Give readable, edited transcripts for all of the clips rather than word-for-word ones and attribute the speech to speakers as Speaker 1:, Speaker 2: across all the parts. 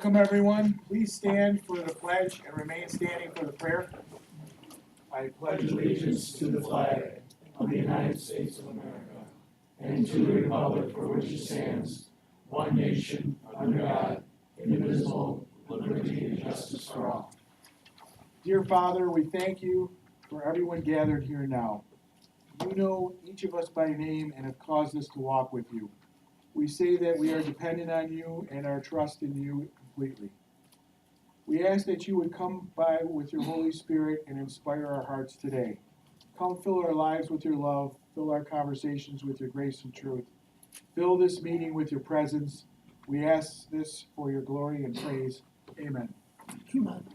Speaker 1: Welcome, everyone. Please stand for the pledge and remain standing for the prayer. I
Speaker 2: Pledge allegiance to the flag of the United States of America and to the republic for which it stands, one nation, under God, indivisible, with liberty and justice for all.
Speaker 1: Dear Father, we thank you for everyone gathered here now. You know each of us by name and have caused us to walk with you. We say that we are dependent on you and our trust in you completely. We ask that you would come by with your Holy Spirit and inspire our hearts today. Come fill our lives with your love, fill our conversations with your grace and truth. Fill this meeting with your presence. We ask this for your glory and praise. Amen.
Speaker 2: Amen.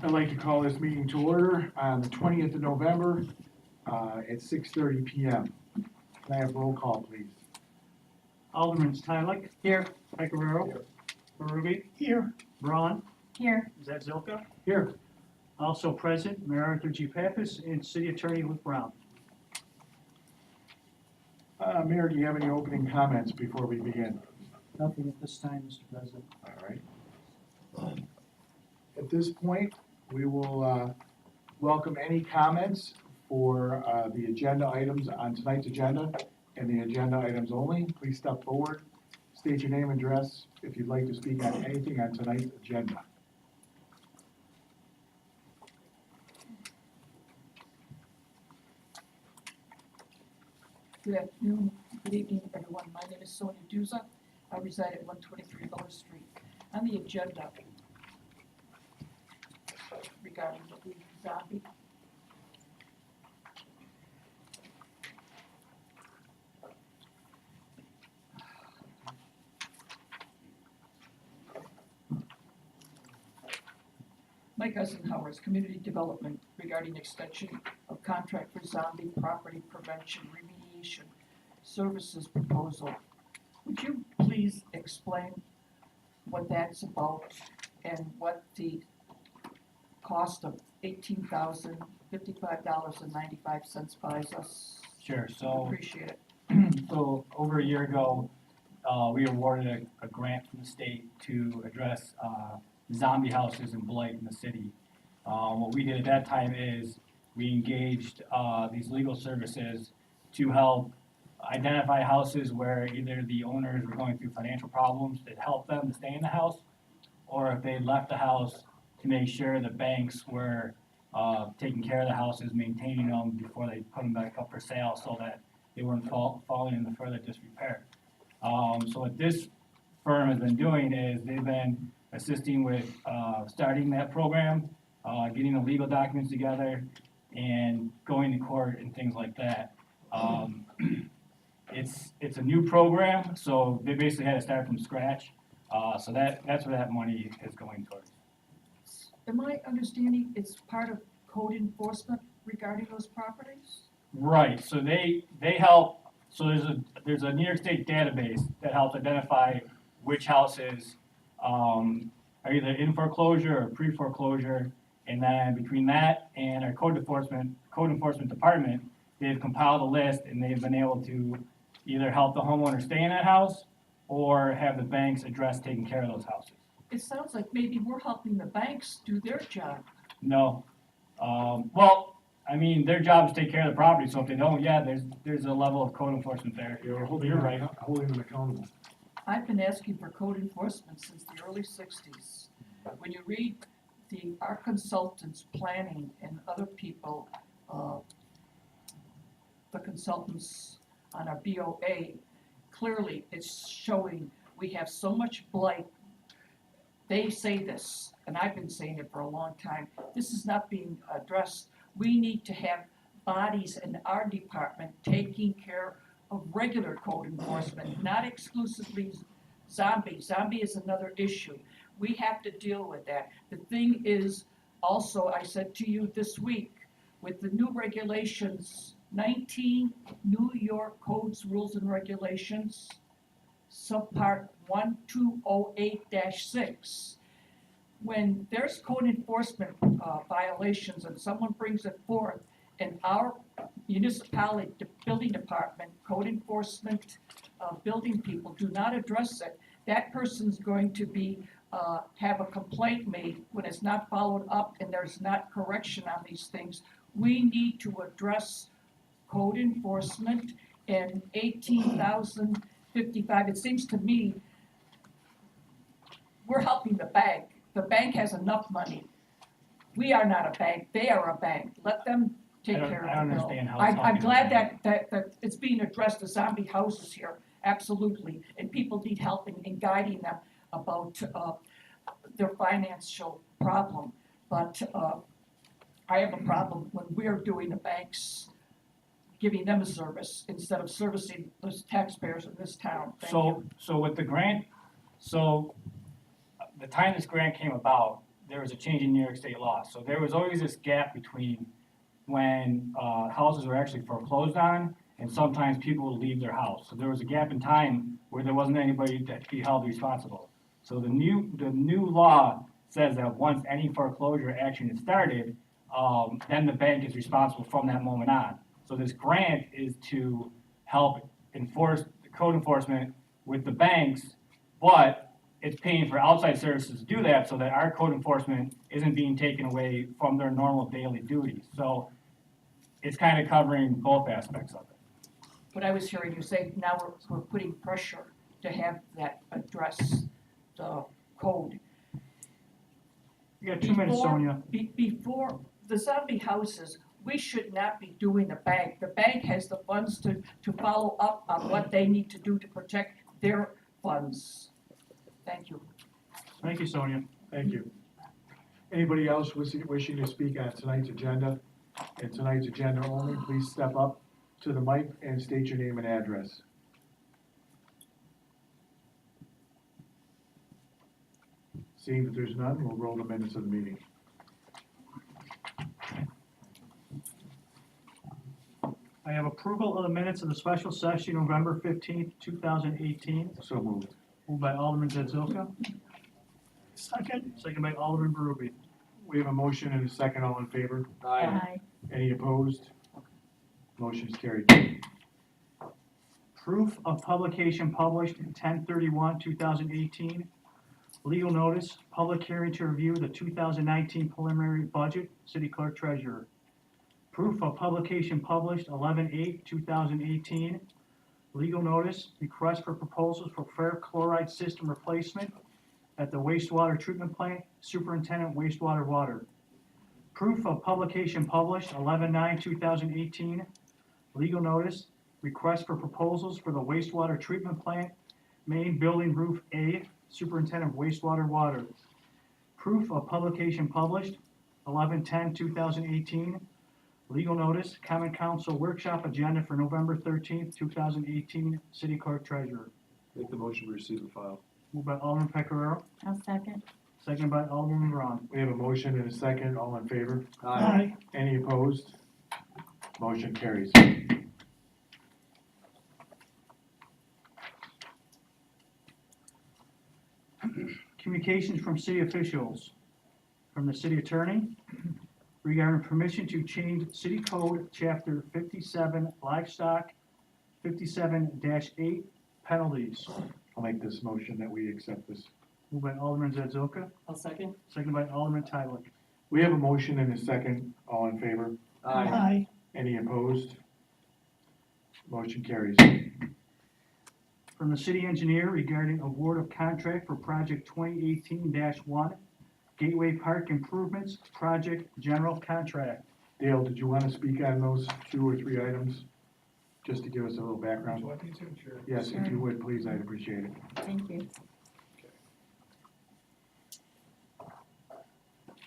Speaker 1: I'd like to call this meeting to order on the 20th of November at 6:30 p.m. Can I have roll call, please?
Speaker 3: Alderman Tylik. Here. Pecoraro.
Speaker 1: Here.
Speaker 3: Berube.
Speaker 1: Here.
Speaker 3: Braun.
Speaker 4: Here.
Speaker 3: Zilka.
Speaker 1: Here.
Speaker 3: Also present, Mayor Arthur G. Pappas and City Attorney Luke Brown.
Speaker 1: Mayor, do you have any opening comments before we begin?
Speaker 3: Nothing at this time, Mr. President.
Speaker 1: All right. At this point, we will welcome any comments for the agenda items on tonight's agenda and the agenda items only. Please step forward, state your name and address if you'd like to speak on anything on tonight's agenda.
Speaker 4: Good afternoon, good evening, everyone. My name is Sonia Duza. I reside at 123 Lower Street. On the agenda regarding the zombie. Mike Eisenhower's Community Development regarding extension of contract for zombie property prevention remediation services proposal. Would you please explain what that's about and what the cost of $18,055.95 buys us?
Speaker 5: Sure, so,
Speaker 4: Appreciate it.
Speaker 5: so over a year ago, we awarded a grant from the state to address, zombie houses and blight in the city. What we did at that time is we engaged, these legal services to help identify houses where either the owners were going through financial problems that helped them to stay in the house, or if they left the house, to make sure the banks were taking care of the houses, maintaining them before they put them back up for sale so that they weren't falling into further disrepair. So what this firm has been doing is they've been assisting with starting that program, getting the legal documents together, and going to court and things like that. It's a new program, so they basically had to start from scratch. So that's where that money is going towards.
Speaker 4: Am I understanding it's part of code enforcement regarding those properties?
Speaker 5: Right, so they help, so there's a New York State database that helps identify which houses are either in foreclosure or pre-foreclosure, and then between that and our code enforcement department, they've compiled a list and they've been able to either help the homeowner stay in that house or have the banks address taking care of those houses.
Speaker 4: It sounds like maybe we're helping the banks do their job.
Speaker 5: No, well, I mean, their job is to take care of the property, so if they don't, yeah, there's a level of code enforcement there.
Speaker 1: You're holding
Speaker 5: You're
Speaker 1: them,
Speaker 5: right.
Speaker 1: holding them accountable.
Speaker 4: I've been asking for code enforcement since the early 60s. When you read our consultants planning and other people, the consultants on our BOA, clearly it's showing we have so much blight. They say this, and I've been saying it for a long time, this is not being addressed. We need to have bodies in our department taking care of regular code enforcement, not exclusively Zombie is another issue. We have to deal with that. The thing is, also, I said to you this week, with the new regulations, 19 New York Codes, Rules and Regulations, subpart 1208-6, when there's code enforcement violations and someone brings it forth, and our municipality, the building department, code enforcement, building people do not address it, that person's going to be, have a complaint made when it's not followed up and there's not correction on these things. We need to address code enforcement and 18,055. It seems to me we're helping the bank. The bank has enough money. We are not a bank, they are a bank. Let them take care of
Speaker 5: I don't
Speaker 4: the bill.
Speaker 5: understand how it's
Speaker 4: I'm
Speaker 5: helping the
Speaker 4: glad
Speaker 5: bank.
Speaker 4: that it's being addressed, the zombie houses here, absolutely. And people need help in guiding them about their financial problem. But I have a problem when we're doing the banks, giving them a service instead of servicing those taxpayers in this town. Thank you.
Speaker 5: So with the grant, the time this grant came about, there was a change in New York State law. So there was always this gap between when houses were actually foreclosed on and sometimes people would leave their house. So there was a gap in time where there wasn't anybody that could be held responsible. So the new law says that once any foreclosure action is started, then the bank is responsible from that moment on. So this grant is to help enforce the code enforcement with the banks, but it's paying for outside services to do that so that our code enforcement isn't being taken away from their normal daily duties. So it's kind of covering both aspects of it.
Speaker 4: But I was hearing you say now we're putting pressure to have that address the code.
Speaker 3: You got 2 minutes, Sonia.
Speaker 4: Before the zombie houses, we should not be doing the bank. The bank has the funds to follow up on what they need to do to protect their funds. Thank you.
Speaker 3: Thank you, Sonia.
Speaker 1: Thank you. Anybody else wishing to speak on tonight's agenda? And tonight's agenda only, please step up to the mic and state your name and address. Seeing that there's none, we'll roll the minutes of the meeting.
Speaker 3: I have approval of the minutes of the special session, November 15th, 2018.
Speaker 1: So moved.
Speaker 3: Moved by Alderman Zazoka. Second by Alderman Berube.
Speaker 1: We have a motion and a second, all in favor? Any opposed? Motion is carried.
Speaker 3: Proof of publication published in 10/31/2018. Legal notice, public hearing to review the 2019 preliminary budget, City Clerk Treasurer. Proof of publication published 11/8/2018. Legal notice, request for proposals for fair chloride system replacement at the wastewater treatment plant, Superintendent Wastewater Water. Proof of publication published 11/9/2018. Legal notice, request for proposals for the wastewater treatment plant, main building roof A, Superintendent of Wastewater Water. Proof of publication published 11/10/2018. Legal notice, Common Council workshop agenda for November 13th, 2018, City Clerk Treasurer.
Speaker 6: Make the motion to receive and file.
Speaker 3: Moved by Alderman Pecoraro,
Speaker 7: I'll second.
Speaker 3: second by Alderman Braun.
Speaker 1: We have a motion and a second, all in favor?
Speaker 6: Aye.
Speaker 1: Any opposed? Motion carries.
Speaker 3: Communications from city officials. From the city attorney regarding permission to change city code chapter 57 livestock 57-8 penalties.
Speaker 1: I'll make this motion that we accept this.
Speaker 3: Moved by Alderman Zazoka,
Speaker 2: I'll second.
Speaker 3: second by Alderman Tyler.
Speaker 1: We have a motion and a second, all in favor?
Speaker 6: Aye.
Speaker 1: Any opposed? Motion carries.
Speaker 3: From the city engineer regarding award of contract for project 2018-1 Gateway Park Improvements Project General Contract.
Speaker 1: Dale, did you want to speak on those 2 or 3 items? Just to give us a little background? Yes, if you would, please, I'd appreciate it.
Speaker 7: Thank you.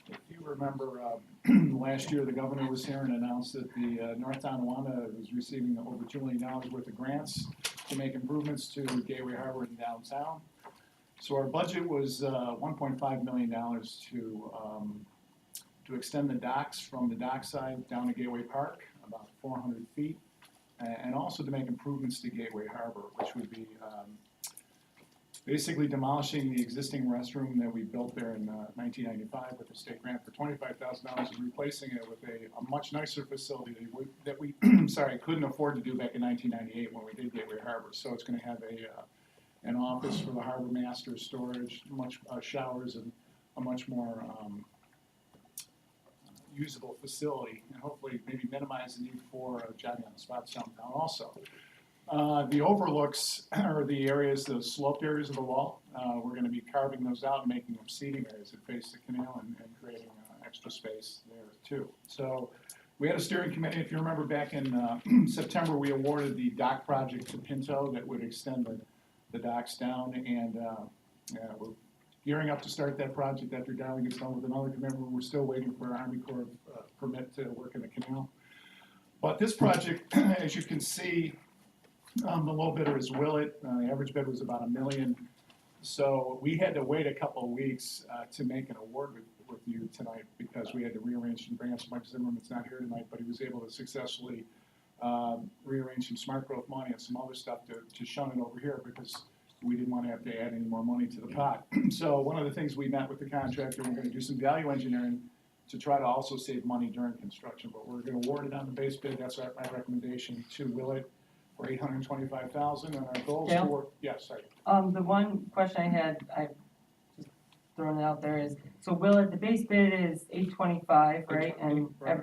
Speaker 8: If you remember, last year, the governor was here and announced that the North Tonawanda was receiving over $2 million worth of grants to make improvements to Gateway Harbor in downtown. So our budget was $1.5 million to extend the docks from the dockside down to Gateway Park, about 400 feet, and also to make improvements to Gateway Harbor, which would be basically demolishing the existing restroom that we built there in 1995 with a state grant for $25,000 and replacing it with a much nicer facility that we sorry, couldn't afford to do back in 1998 when we did Gateway Harbor. So it's going to have an office for the harbor master, storage, much showers, and a much more usable facility, and hopefully maybe minimize the need for jogging on the spot downtown also. The overlooks are the areas, the sloped areas of the wall. We're going to be carving those out and making them seating areas that face the canal and creating extra space there too. So we had a steering committee. If you remember back in September, we awarded the dock project to Pinto that would extend the docks down, and we're gearing up to start that project after Darling gets done with another commitment. We're still waiting for our Army Corps permit to work in the canal. But this project, as you can see, the low bidder is Willett. The average bid was about $1 million. So we had to wait a couple of weeks to make an award with you tonight because we had to rearrange and bring up Mike Zimmerman's not here tonight, but he was able to successfully rearrange some smart growth money and some other stuff to shun it over here because we didn't want to have to add any more money to the pot. So one of the things we met with the contractor, we're going to do some value engineering to try to also save money during construction, but we're going to award it on the base bid. That's my recommendation to Willett for $825,000, and our goal is to work. Yeah, sorry.
Speaker 7: The one question I had, I just throwing it out there is, so Willett, the base bid is $825, right? And
Speaker 8: Right.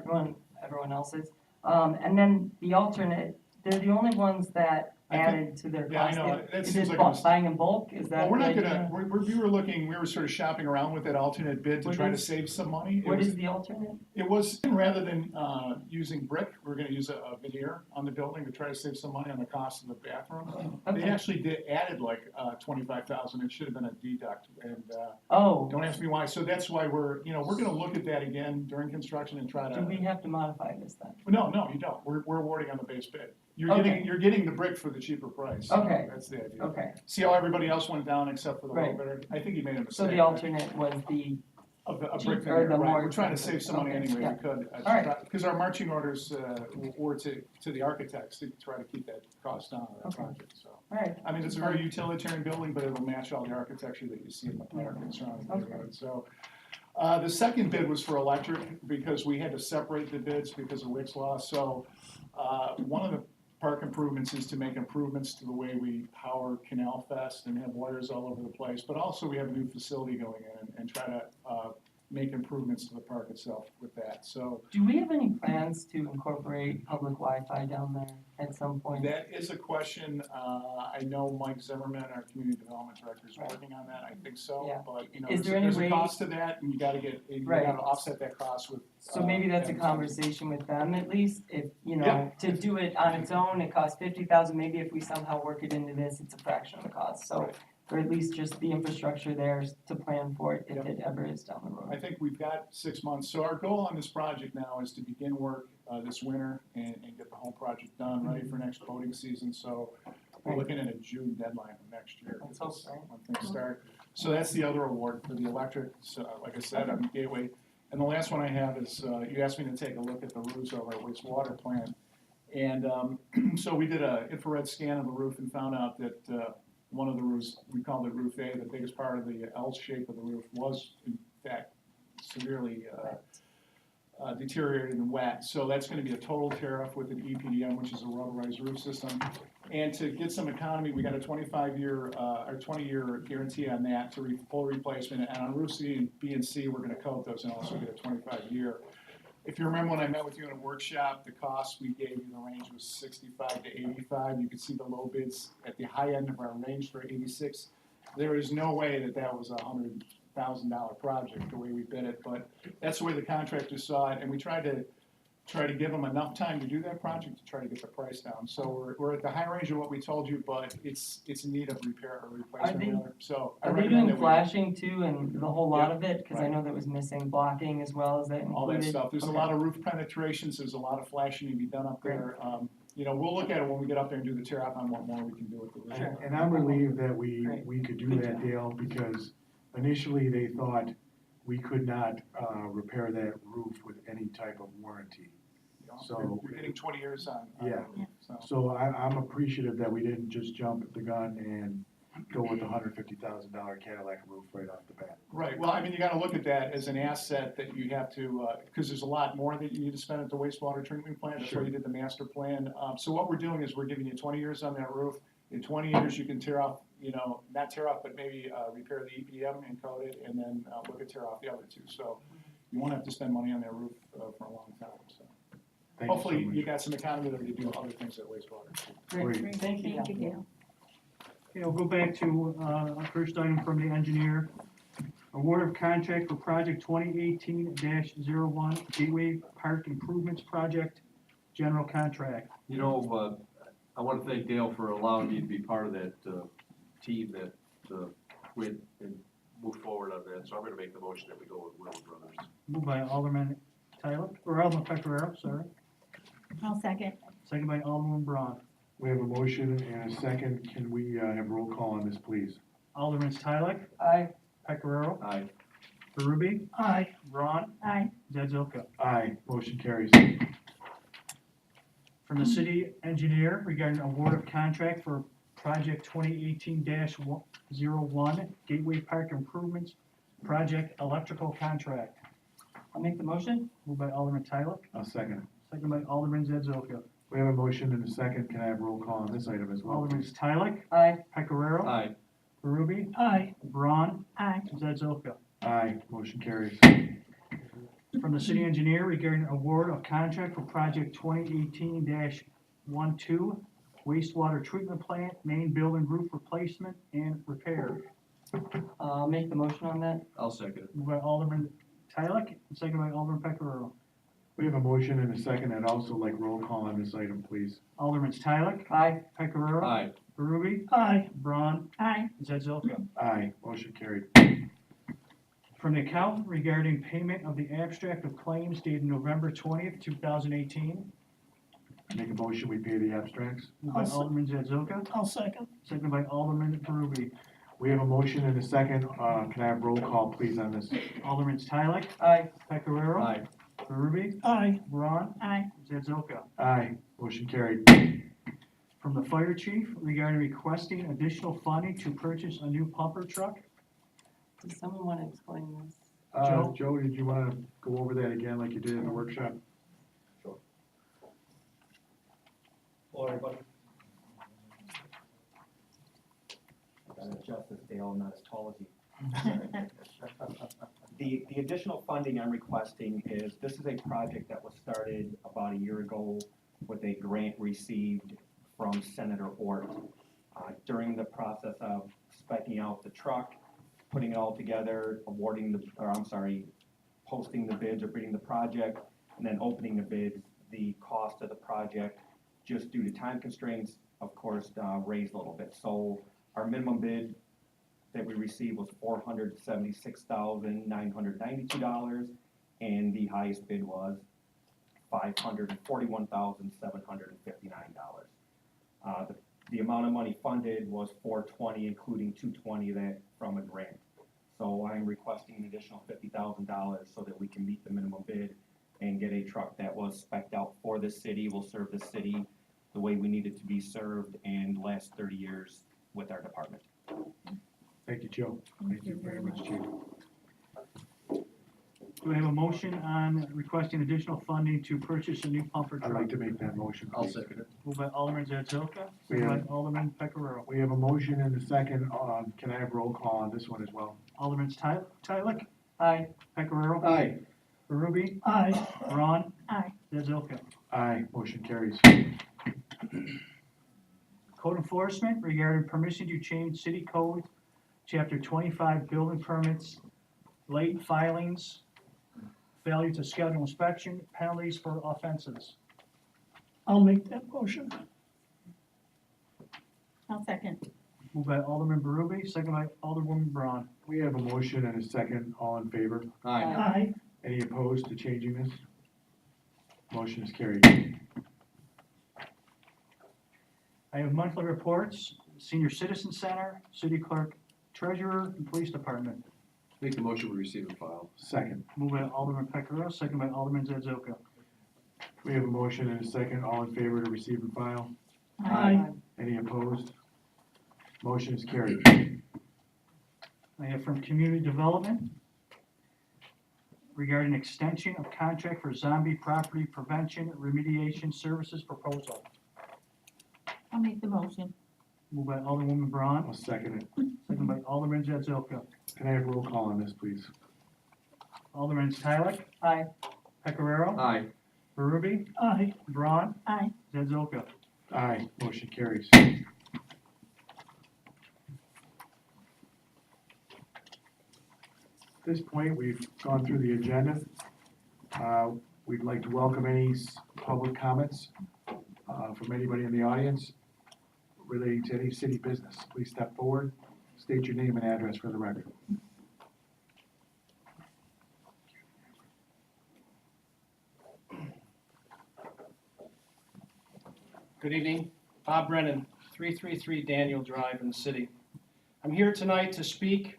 Speaker 7: everyone else's. And then the alternate, they're the only ones that added to their
Speaker 8: Yeah, I
Speaker 7: cost.
Speaker 8: know. That
Speaker 7: Is
Speaker 8: seems
Speaker 7: it
Speaker 8: like a
Speaker 7: buying in bulk? Is
Speaker 8: Well,
Speaker 7: that
Speaker 8: we're
Speaker 7: the
Speaker 8: not
Speaker 7: idea?
Speaker 8: gonna, we were sort of shopping around with that alternate bid to
Speaker 7: What
Speaker 8: try to
Speaker 7: is-
Speaker 8: save some money.
Speaker 7: What is the alternate?
Speaker 8: It was, rather than using brick, we're gonna use a veneer on the building to try to save some money on the cost of the bathroom. They
Speaker 7: Okay.
Speaker 8: actually added like $25,000, it should have been a deduct, and
Speaker 7: Oh,
Speaker 8: don't ask me why. So that's why we're gonna look at that again during construction and try to.
Speaker 7: do we have to modify this then?
Speaker 8: No, you don't. We're awarding on the base bid.
Speaker 7: Okay.
Speaker 8: You're getting the brick for the cheaper price.
Speaker 7: Okay.
Speaker 8: That's the idea.
Speaker 7: Okay,
Speaker 8: See how everybody else went down except for the low
Speaker 7: Right.
Speaker 8: bidder? I think he made a mistake.
Speaker 7: so the alternate was the,
Speaker 8: A brick
Speaker 7: cheap- or
Speaker 8: veneer,
Speaker 7: the
Speaker 8: right,
Speaker 7: more
Speaker 8: we're trying to
Speaker 7: expensive.
Speaker 8: save some money
Speaker 7: Okay,
Speaker 8: anyway,
Speaker 7: yeah.
Speaker 8: we could.
Speaker 7: All right.
Speaker 8: Because our marching orders were to the architects to try to keep that cost down on that
Speaker 7: Okay.
Speaker 8: project, so.
Speaker 7: alright,
Speaker 8: I mean, it's a very utilitarian building, but it'll match all the architecture that you see in the park and surrounding
Speaker 7: Okay.
Speaker 8: neighborhood, so. The second bid was for electric, because we had to separate the bids because of Wick's law, so, one of the park improvements is to make improvements to the way we power Canal Fest and have wires all over the place, but also we have a new facility going in and try to, make improvements to the park itself with that, so.
Speaker 7: do we have any plans to incorporate public Wi-Fi down there at some point?
Speaker 8: That is a question, I know Mike Zimmerman, our community development director, is working on that, I think so,
Speaker 7: Yeah.
Speaker 8: but,
Speaker 7: Is there any
Speaker 8: there's a
Speaker 7: way-
Speaker 8: cost to that, and you gotta
Speaker 7: Right.
Speaker 8: offset that cost with.
Speaker 7: So maybe that's a
Speaker 8: advertising.
Speaker 7: conversation with them at least, if,
Speaker 8: Yeah.
Speaker 7: to do it on its own, it costs $50,000, maybe if we somehow work it into this, it's a fraction of the cost, so.
Speaker 8: Right.
Speaker 7: Or at least just the infrastructure there to plan for it if
Speaker 8: Yep.
Speaker 7: it ever is down the road.
Speaker 8: I think we've got 6 months, so our goal on this project now is to begin work this winter and get the whole project done, ready for next boating season, so we're
Speaker 7: Right.
Speaker 8: looking at a June deadline of next year.
Speaker 7: Let's hope so.
Speaker 8: When things start. So that's the other award for the electric, so like I said, on Gateway. And the last one I have is, you asked me to take a look at the roofs over our wastewater plant. And so we did an infrared scan of the roof and found out that one of the roofs, we called it roof A, the biggest part of the L shape of the roof was in fact severely deteriorated and wet. So that's gonna be a total tear-off with an EPDM, which is a rubberized roof system. And to get some economy, we got a 25-year, or 20-year guarantee on that to full replacement. And on roof C, B and C, we're gonna coat those and also get a 25-year. If you remember when I met with you in a workshop, the cost we gave you, the range was 65 to 85. You could see the low bids at the high end of our range for 86. There is no way that was a $100,000 project, the way we bid it, but that's the way the contractor saw it, and we tried to give them enough time to do that project to try to get the price down. So we're at the high range of what we told you, but it's in need of repair or replacement. So I
Speaker 7: Are they
Speaker 8: recommend
Speaker 7: doing
Speaker 8: that we.
Speaker 7: flashing too and the whole lot
Speaker 8: Yeah,
Speaker 7: of it? Cause I
Speaker 8: right.
Speaker 7: know that was missing blocking as well, is that included?
Speaker 8: All that stuff. There's a
Speaker 7: Okay.
Speaker 8: lot of roof penetrations, there's a lot of flashing to be done up there. you know, we'll look at it when we get up there and do the tear off on what more we can do with the roof.
Speaker 1: And I'm relieved that
Speaker 7: Great.
Speaker 1: we could do that, Dale, because initially they thought we could not, repair that roof with any type of warranty.
Speaker 8: You know,
Speaker 1: So-
Speaker 8: You're getting 20 years on.
Speaker 1: Yeah.
Speaker 8: So,
Speaker 1: So I'm appreciative that we didn't just jump the gun and go with the $150,000 Cadillac roof right off the bat.
Speaker 8: right, well, I mean, you gotta look at that as an asset that you have to, because there's a lot more that you need to spend at the wastewater treatment plant, that's why
Speaker 1: Sure.
Speaker 8: you did the master plan. So what we're doing is we're giving you 20 years on that roof. In 20 years, you can tear off, you know, not tear off, but maybe repair the EPM and coat it, and then look at tear off the other two. So you won't have to spend money on that roof for a long time, so.
Speaker 1: Thank you so
Speaker 8: Hopefully,
Speaker 1: much.
Speaker 8: you got some accountability to do other things at wastewater.
Speaker 1: Great.
Speaker 7: Thank you.
Speaker 6: Thank you, Dale.
Speaker 3: Okay, we'll go back to, our first item from the engineer. Award of contract for project 2018-01 Gateway Park Improvements Project, general contract.
Speaker 6: You know, I want to thank Dale for allowing me to be part of that team that went and moved forward on that. So I'm going to make the motion that we go with Will Brothers.
Speaker 3: Moved by Alderman Tyler, or Alderman Pecoraro, sorry.
Speaker 9: I'll second.
Speaker 3: Second by Alderman Braun.
Speaker 1: We have a motion and a second. Can we have roll call on this, please?
Speaker 3: Alderman Tyler,
Speaker 7: Aye.
Speaker 3: Pecoraro,
Speaker 6: Aye.
Speaker 3: Berube,
Speaker 9: Aye.
Speaker 3: Braun,
Speaker 9: Aye.
Speaker 3: Zadzilka.
Speaker 1: Aye, motion carries.
Speaker 3: From the city engineer regarding award of contract for project 2018-01 Gateway Park Improvements Project Electrical Contract.
Speaker 7: I'll make the motion.
Speaker 3: Moved by Alderman Tyler,
Speaker 1: I'll second.
Speaker 3: second by Alderman Zadzilka.
Speaker 1: We have a motion and a second. Can I have roll call on this item as well?
Speaker 3: Alderman Tyler,
Speaker 7: Aye.
Speaker 3: Pecoraro,
Speaker 6: Aye.
Speaker 3: Berube,
Speaker 9: Aye.
Speaker 3: Braun,
Speaker 9: Aye.
Speaker 3: Zadzilka.
Speaker 1: Aye, motion carries.
Speaker 3: From the city engineer regarding award of contract for project 2018-12 wastewater treatment plant, main building roof replacement and repair.
Speaker 7: I'll make the motion on that.
Speaker 6: I'll second it.
Speaker 3: Moved by Alderman Tyler, second by Alderman Pecoraro.
Speaker 1: We have a motion and a second. I'd also like roll call on this item, please.
Speaker 3: Alderman Tyler,
Speaker 7: Aye.
Speaker 3: Pecoraro,
Speaker 6: Aye.
Speaker 3: Berube,
Speaker 9: Aye.
Speaker 3: Braun,
Speaker 9: Aye.
Speaker 3: Zadzilka.
Speaker 1: Aye, motion carried.
Speaker 3: From the accountant regarding payment of the abstract of claims dated November 20th, 2018.
Speaker 1: Make a motion, we pay the abstracts.
Speaker 3: Moved by
Speaker 9: I'll se-
Speaker 3: Alderman Zadzilka,
Speaker 9: I'll second.
Speaker 3: second by Alderman Berube.
Speaker 1: We have a motion and a second. Can I have roll call, please, on this?
Speaker 3: Alderman Tyler,
Speaker 7: Aye.
Speaker 3: Pecoraro,
Speaker 6: Aye.
Speaker 3: Berube,
Speaker 9: Aye.
Speaker 3: Braun,
Speaker 9: Aye.
Speaker 3: Zadzilka.
Speaker 1: Aye, motion carried.
Speaker 3: From the fire chief regarding requesting additional funding to purchase a new pumper truck.
Speaker 7: Does someone want to explain this?
Speaker 3: Joe?
Speaker 1: Joe, did you want to go over that again like you did in the workshop?
Speaker 10: Hello, everybody. I'm Justice Dale, not as tall as you. The additional funding I'm requesting is, this is a project that was started about a year ago with a grant received from Senator Ort. During the process of specking out the truck, putting it all together, posting the bids or bidding the project, and then opening the bids, the cost of the project, just due to time constraints, of course, raised a little bit. So our minimum bid that we received was $476,992, and the highest bid was $541,759. The amount of money funded was $420, including $220 that from a grant. So I'm requesting an additional $50,000 so that we can meet the minimum bid and get a truck that was spec'd out for the city, will serve the city the way we need it to be served, and last 30 years with our department.
Speaker 1: Thank you, Joe. Thank you very much, Chief.
Speaker 3: Do we have a motion on requesting additional funding to purchase a new pumper
Speaker 1: I'd
Speaker 3: truck?
Speaker 1: like to make that motion,
Speaker 6: I'll
Speaker 1: please.
Speaker 6: second it.
Speaker 3: Moved by Alderman Zadzilka,
Speaker 1: We
Speaker 3: second by
Speaker 1: have-
Speaker 3: Alderman Pecoraro.
Speaker 1: We have a motion and a second. Can I have roll call on this one as well?
Speaker 3: Alderman Tyler,
Speaker 7: Aye.
Speaker 3: Pecoraro,
Speaker 6: Aye.
Speaker 3: Berube,
Speaker 9: Aye.
Speaker 3: Braun,
Speaker 9: Aye.
Speaker 3: Zadzilka.
Speaker 1: Aye, motion carries.
Speaker 3: Code enforcement regarding permission to change city code, chapter 25 building permits, late filings, failure to schedule inspection, penalties for offenses.
Speaker 9: I'll make that motion. I'll second.
Speaker 3: Moved by Alderman Berube, second by Alderwoman Braun.
Speaker 1: We have a motion and a second. All in favor?
Speaker 6: Aye.
Speaker 9: Aye.
Speaker 1: Any opposed to changing this? Motion is carried.
Speaker 3: I have monthly reports, Senior Citizen Center, City Clerk, Treasurer, and Police Department.
Speaker 6: Make the motion we receive and file.
Speaker 1: Second.
Speaker 3: Moved by Alderman Pecoro, second by Alderman Zazoka.
Speaker 1: We have a motion and a second. All in favor to receive and file?
Speaker 9: Aye.
Speaker 1: Any opposed? Motion is carried.
Speaker 3: I have from Community Development regarding extension of contract for zombie property prevention remediation services proposal.
Speaker 9: I'll make the motion.
Speaker 3: Moved by Alderwoman Braun,
Speaker 1: I'll second it.
Speaker 3: second by Alderman Zazoka.
Speaker 1: Can I have roll call on this, please?
Speaker 3: Alderman Tyler,
Speaker 7: Aye.
Speaker 3: Pecoraro,
Speaker 6: Aye.
Speaker 3: Berube,
Speaker 9: Aye.
Speaker 3: Braun,
Speaker 9: Aye.
Speaker 3: Zazoka.
Speaker 1: Aye, motion carries. At this point, we've gone through the agenda. We'd like to welcome any public comments from anybody in the audience relating to any city business. Please step forward, state your name and address for the record.
Speaker 11: Good evening, Bob Brennan, 333 Daniel Drive in the city. I'm here tonight to speak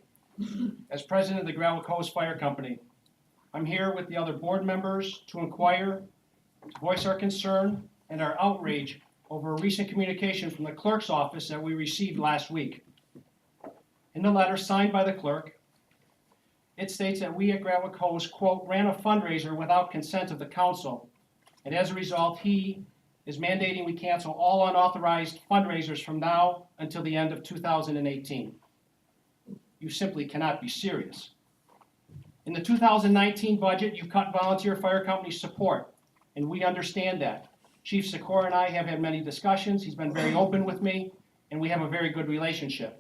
Speaker 11: as president of the Gravel Coast Fire Company. I'm here with the other board members to inquire, to voice our concern and our outrage over a recent communication from the clerk's office that we received last week. In the letter signed by the clerk, it states that we at Gravel Coast, quote, ran a fundraiser without consent of the council, and as a result, he is mandating we cancel all unauthorized fundraisers from now until the end of 2018. You simply cannot be serious. In the 2019 budget, you cut volunteer fire company support, and we understand that. Chief Sikora and I have had many discussions. He's been very open with me, and we have a very good relationship.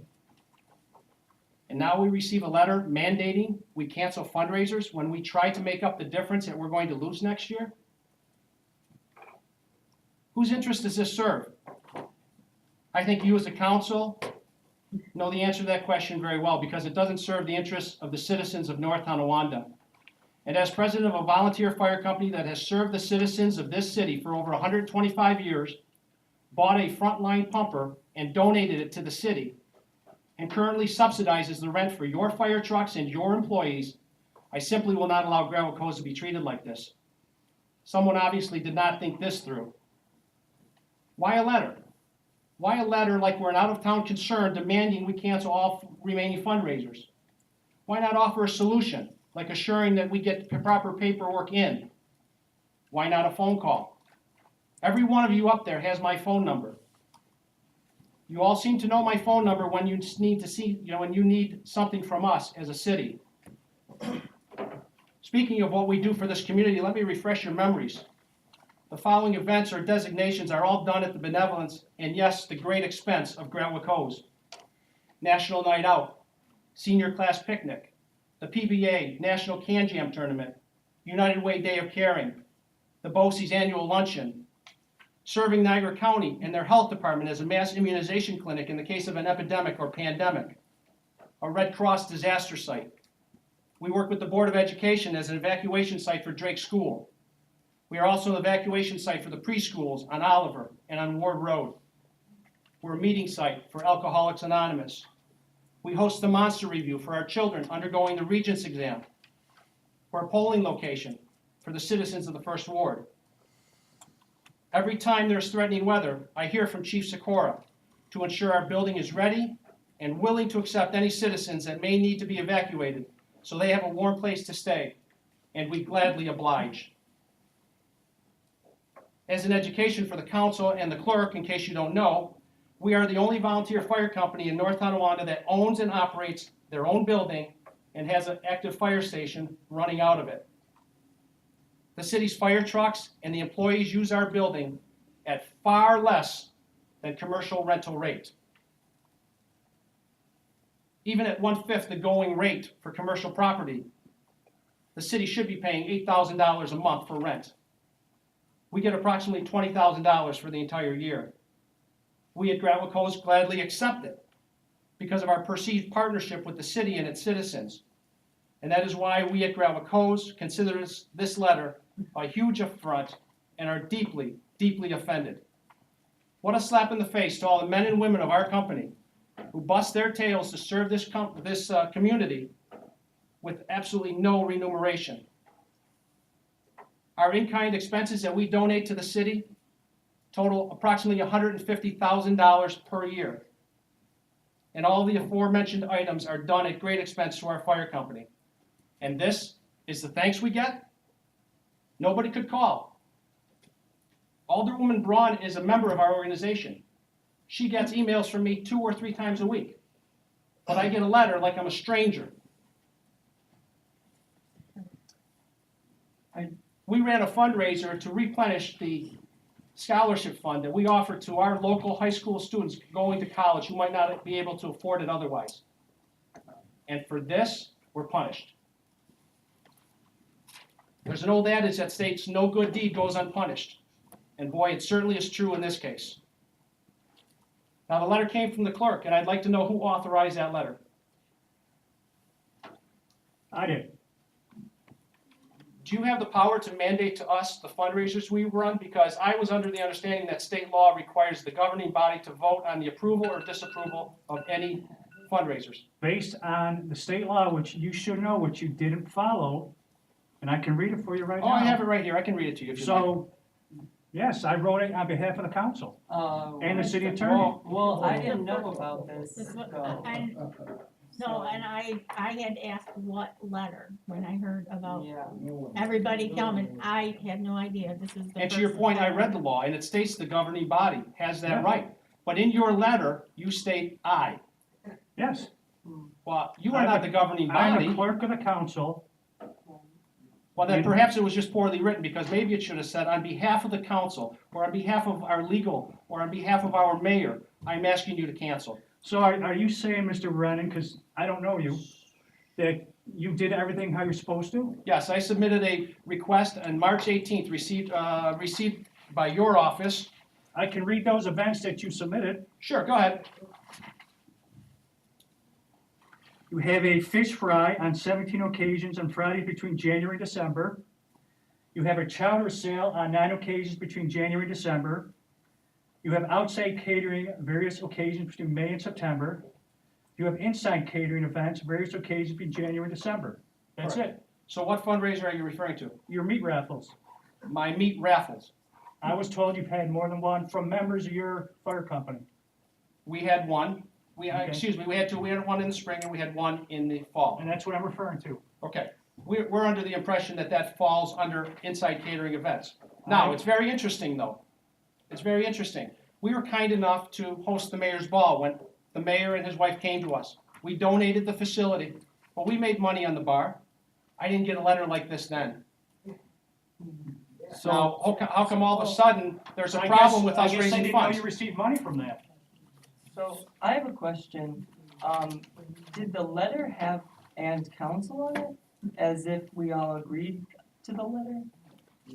Speaker 11: And now we receive a letter mandating we cancel fundraisers when we try to make up the difference that we're going to lose next year? Whose interest does this serve? I think you as a council know the answer to that question very well, because it doesn't serve the interests of the citizens of North Tonawanda. And as president of a volunteer fire company that has served the citizens of this city for over 125 years, bought a frontline pumper and donated it to the city, and currently subsidizes the rent for your fire trucks and your employees, I simply will not allow Gravel Coast to be treated like this. Someone obviously did not think this through. Why a letter? Why a letter like we're an out-of-town concern demanding we cancel all remaining fundraisers? Why not offer a solution, like assuring that we get proper paperwork in? Why not a phone call? Every one of you up there has my phone number. You all seem to know my phone number when you need to see, when you need something from us as a city. Speaking of what we do for this community, let me refresh your memories. The following events or designations are all done at the benevolence and, yes, the great expense of Grant Wacoz. National Night Out, Senior Class Picnic, the PBA National Can Jam Tournament, United Way Day of Caring, the BOCES Annual Luncheon, serving Niagara County and their health department as a mass immunization clinic in the case of an epidemic or pandemic, a Red Cross disaster site. We work with the Board of Education as an evacuation site for Drake School. We are also an evacuation site for the preschools on Oliver and on Ward Road. We're a meeting site for Alcoholics Anonymous. We host the Monster Review for our children undergoing the Regents exam. We're a polling location for the citizens of the First Ward. Every time there's threatening weather, I hear from Chief Sikora to ensure our building is ready and willing to accept any citizens that may need to be evacuated so they have a warm place to stay, and we gladly oblige. As an education for the council and the clerk, in case you don't know, we are the only volunteer fire company in North Tonawanda that owns and operates their own building and has an active fire station running out of it. The city's fire trucks and the employees use our building at far less than commercial rental rate. Even at 1/5 the going rate for commercial property, the city should be paying $8,000 a month for rent. We get approximately $20,000 for the entire year. We at Gravel Coast gladly accept it because of our perceived partnership with the city and its citizens. And that is why we at Gravel Coast consider this letter a huge affront and are deeply, deeply offended. What a slap in the face to all the men and women of our company who bust their tails to serve this community with absolutely no remuneration. Our in-kind expenses that we donate to the city total approximately $150,000 per year. And all the aforementioned items are done at great expense to our fire company. And this is the thanks we get? Nobody could call. Alderwoman Braun is a member of our organization. She gets emails from me 2 or 3 times a week. But I get a letter like I'm a stranger. We ran a fundraiser to replenish the scholarship fund that we offer to our local high school students going to college who might not be able to afford it otherwise. And for this, we're punished. There's an old adage that states, no good deed goes unpunished. And boy, it certainly is true in this case. Now, the letter came from the clerk, and I'd like to know who authorized that letter.
Speaker 3: I did.
Speaker 11: Do you have the power to mandate to us the fundraisers we run? Because I was under the understanding that state law requires the governing body to vote on the approval or disapproval of any fundraisers.
Speaker 3: Based on the state law, which you should know, which you didn't follow, and I can read it for you right
Speaker 11: Oh,
Speaker 3: now.
Speaker 11: I have it right here. I can read it to you if you like.
Speaker 3: So, yes, I wrote it on behalf of the council and the city attorney.
Speaker 7: Well, I didn't know about this.
Speaker 9: This was-
Speaker 7: so-
Speaker 9: No, and I had asked what letter when I heard about
Speaker 7: Yeah.
Speaker 9: everybody coming. I had no idea. This is the
Speaker 11: And to your
Speaker 9: first
Speaker 11: point, I
Speaker 9: time.
Speaker 11: read the law, and it states the governing body has that
Speaker 3: Yeah.
Speaker 11: right. But in your letter, you state I.
Speaker 3: Yes.
Speaker 11: Well, you are not the governing
Speaker 3: I'm
Speaker 11: body.
Speaker 3: the clerk of the council.
Speaker 11: Well, then perhaps it was just poorly written, because maybe it should have said, on behalf of the council, or on behalf of our legal, or on behalf of our mayor, I'm asking you to cancel.
Speaker 3: So are you saying, Mr. Brennan, because I don't know you, that you did everything how you're supposed to?
Speaker 11: Yes, I submitted a request on March 18th, received by your office.
Speaker 3: I can read those events that you submitted.
Speaker 11: Sure, go ahead.
Speaker 3: You have a fish fry on 17 occasions on Fridays between January and December. You have a chowder sale on 9 occasions between January and December. You have outside catering various occasions between May and September. You have inside catering events various occasions between January and December. That's it.
Speaker 11: So what fundraiser are you referring to?
Speaker 3: Your meat raffles.
Speaker 11: My meat raffles.
Speaker 3: I was told you've had more than one from members of your fire company.
Speaker 11: We had one.
Speaker 3: Okay.
Speaker 11: Excuse me, we had two. We had one in the spring and we had one in the fall.
Speaker 3: And that's what I'm referring to.
Speaker 11: Okay. We're under the impression that that falls under inside catering events. Now, it's very interesting though. It's very interesting. We were kind enough to host the mayor's ball when the mayor and his wife came to us. We donated the facility, but we made money on the bar. I didn't get a letter like this then. So how come all of a sudden there's a problem with us
Speaker 3: I
Speaker 11: raising
Speaker 3: didn't know
Speaker 11: funds?
Speaker 3: you received money from that.
Speaker 7: So I have a question. Did the letter have "and council" on it, as if we all agreed to the letter?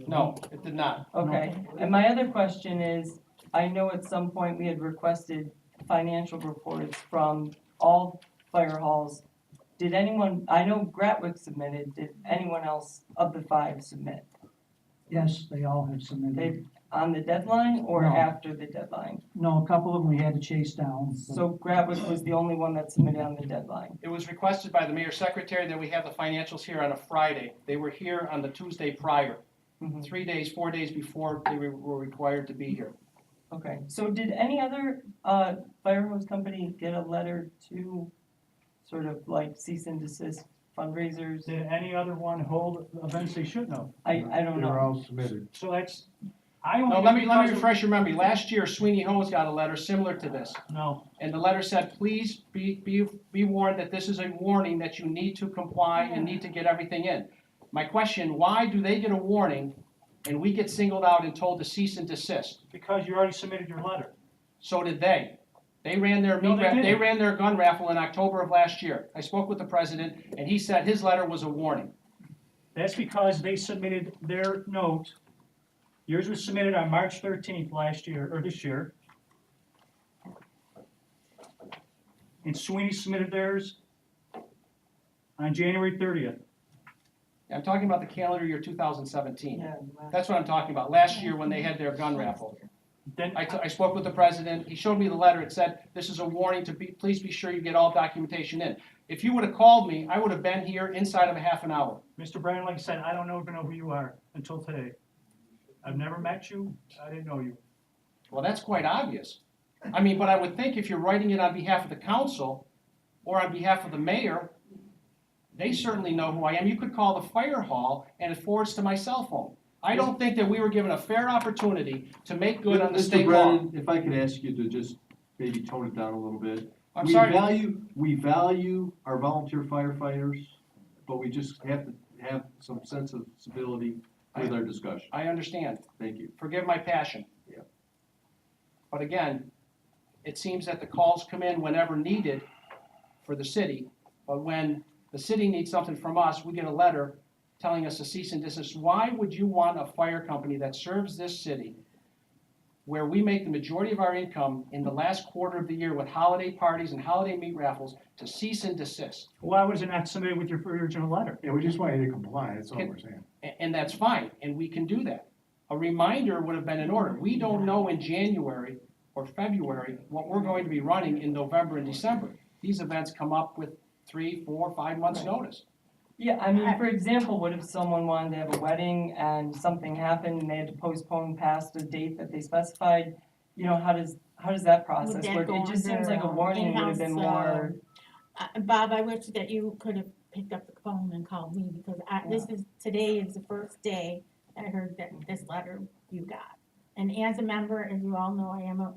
Speaker 11: No, it did not.
Speaker 7: Okay, and my other question is, I know at some point we had requested financial reports from all fire halls. Did anyone, I know Gratwick submitted, did anyone else of the 5 submit?
Speaker 12: Yes, they all have submitted.
Speaker 7: They, on the deadline or
Speaker 12: No.
Speaker 7: after the deadline?
Speaker 12: No, a couple of them we had to chase down. but-
Speaker 7: So Gratwick was the only one that submitted on the deadline.
Speaker 11: It was requested by the mayor's secretary that we have the financials here on a Friday. They were here on the Tuesday prior.
Speaker 7: Mhm.
Speaker 11: 3 days, 4 days before they were required to be here.
Speaker 7: Okay, so did any other fire hose company get a letter to sort of like cease and desist fundraisers?
Speaker 3: Did any other one hold events they shouldn't have?
Speaker 7: I don't know.
Speaker 1: all submitted.
Speaker 3: So that's, I only.
Speaker 11: No, let me
Speaker 3: because of-
Speaker 11: refresh your memory. Last year, Sweeney Hose got a letter similar to this.
Speaker 3: No,
Speaker 11: And the letter said, please be warned that this is a warning that you need to comply and need to get everything in. My question, why do they get a warning and we get singled out and told to cease and desist?
Speaker 3: because you already submitted your letter.
Speaker 11: So did they. They ran their
Speaker 3: No, they
Speaker 11: they
Speaker 3: didn't.
Speaker 11: ran their gun raffle in October of last year. I spoke with the president and he said his letter was a warning.
Speaker 3: That's because they submitted their note. Yours was submitted on March 13th last year, or this year. And Sweeney submitted theirs on January 30th.
Speaker 11: I'm talking about the calendar year 2017.
Speaker 7: Yeah.
Speaker 11: That's what I'm talking about, last year when they had their gun raffle.
Speaker 3: Then,
Speaker 11: I spoke with the president, he showed me the letter, it said, this is a warning to please be sure you get all documentation in. If you would have called me, I would have been here inside of a half an hour.
Speaker 3: Mr. Brandon, like I said, I don't even know who you are until today. I've never met you, I didn't know you.
Speaker 11: Well, that's quite obvious. I mean, but I would think if you're writing it on behalf of the council or on behalf of the mayor, they certainly know who I am. You could call the fire hall and it forwards to my cell phone. I don't think that we were given a fair opportunity to make good on the state
Speaker 6: Mr.
Speaker 11: law.
Speaker 6: Brennan, if I could ask you to just maybe tone it down a little bit.
Speaker 11: I'm sorry.
Speaker 6: We value our volunteer firefighters, but we just have to have some sense of civility with our discussion.
Speaker 11: I understand.
Speaker 6: Thank you.
Speaker 11: Forgive my passion.
Speaker 6: Yeah.
Speaker 11: But again, it seems that the calls come in whenever needed for the city, but when the city needs something from us, we get a letter telling us to cease and desist. Why would you want a fire company that serves this city, where we make the majority of our income in the last quarter of the year with holiday parties and holiday meat raffles, to cease and desist?
Speaker 3: Why was it not submitted with your original letter?
Speaker 1: Yeah, we just want you to comply, that's all we're saying.
Speaker 11: And that's fine, and we can do that. A reminder would have been in order. We don't know in January or February what we're going to be running in November and December. These events come up with 3, 4, 5 months' notice.
Speaker 7: Yeah, I mean, for example, what if someone wanted to have a wedding and something happened and they had to postpone past a date that they specified? You know, how does that process
Speaker 9: that
Speaker 7: work?
Speaker 9: go
Speaker 7: It just seems
Speaker 9: under,
Speaker 7: like a warning would have been
Speaker 9: in-house,
Speaker 7: more,
Speaker 9: Bob, I wish that you could have picked up the phone and called me, because today is the first day I heard that this letter you got. And as a member, as you all know, I am a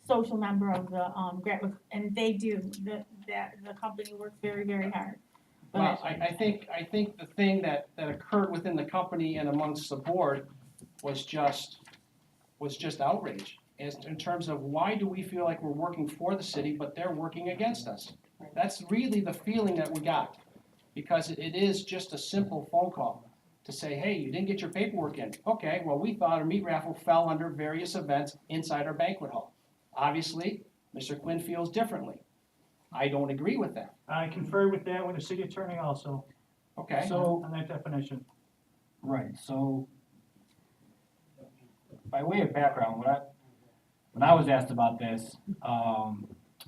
Speaker 9: social member of the, Grant, and they do, the company works very, very hard.
Speaker 11: Well,
Speaker 9: But
Speaker 11: I think the thing that occurred within the company and amongst the board was just outrage. As in terms of why do we feel like we're working for the city, but they're working against us? That's really the feeling that we got. Because it is just a simple phone call to say, hey, you didn't get your paperwork in. Okay, well, we thought a meat raffle fell under various events inside our banquet hall. Obviously, Mr. Quinn feels differently. I don't agree with that.
Speaker 3: I conferred with that with the city attorney also,
Speaker 11: Okay?
Speaker 5: So,
Speaker 3: on that definition.
Speaker 5: right, so by way of background, when I was asked about this,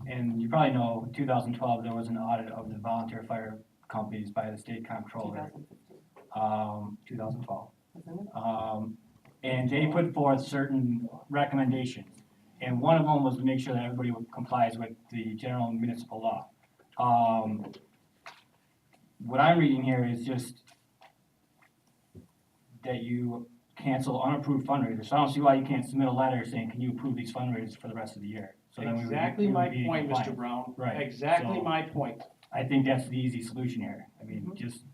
Speaker 5: and you probably know, in 2012, there was an audit of the volunteer fire companies by the state comptroller. 2012. And they put forth certain recommendations. And one of them was to make sure that everybody complies with the general municipal law. What I'm reading here is just that you cancel unapproved fundraisers. So I don't see why you can't submit a letter saying, can you approve these fundraisers for the rest of the year? So then we would-
Speaker 11: Exactly
Speaker 5: we would
Speaker 11: my
Speaker 5: be in
Speaker 11: point, Mr.
Speaker 5: compliance.
Speaker 11: Brown.
Speaker 5: Right,
Speaker 11: Exactly
Speaker 5: so-
Speaker 11: my point.
Speaker 5: I think that's the easy solution here. I mean, just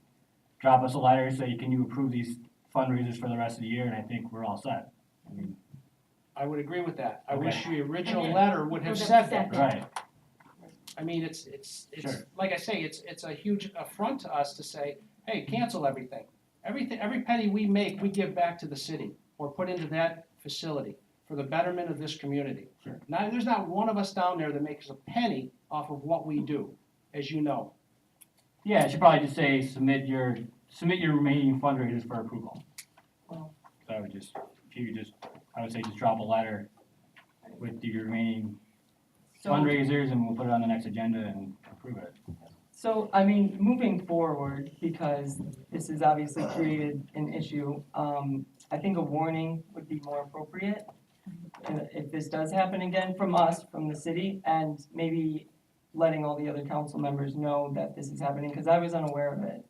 Speaker 5: drop us a letter, say, can you approve these fundraisers for the rest of the year, and I think we're all set. I mean,
Speaker 11: I would agree with that. I
Speaker 5: Okay.
Speaker 11: wish the original
Speaker 9: And it
Speaker 11: letter would have
Speaker 9: would have
Speaker 11: said
Speaker 9: said
Speaker 11: that.
Speaker 9: that.
Speaker 5: right,
Speaker 11: I mean, it's,
Speaker 5: Sure.
Speaker 11: like I say, it's a huge affront to us to say, hey, cancel everything. Every penny we make, we give back to the city or put into that facility for the betterment of this community.
Speaker 5: Sure.
Speaker 11: Now, there's not one of us down there that makes a penny off of what we do, as you know.
Speaker 5: yeah, I should probably just say, submit your remaining fundraisers for approval.
Speaker 7: Well.
Speaker 5: So I would just, I would say just drop a letter with your remaining
Speaker 7: so,
Speaker 5: fundraisers, and we'll put it on the next agenda and approve it.
Speaker 7: so, I mean, moving forward, because this has obviously created an issue, I think a warning would be more appropriate. If this does happen again from us, from the city, and maybe letting all the other council members know that this is happening, because I was unaware of it.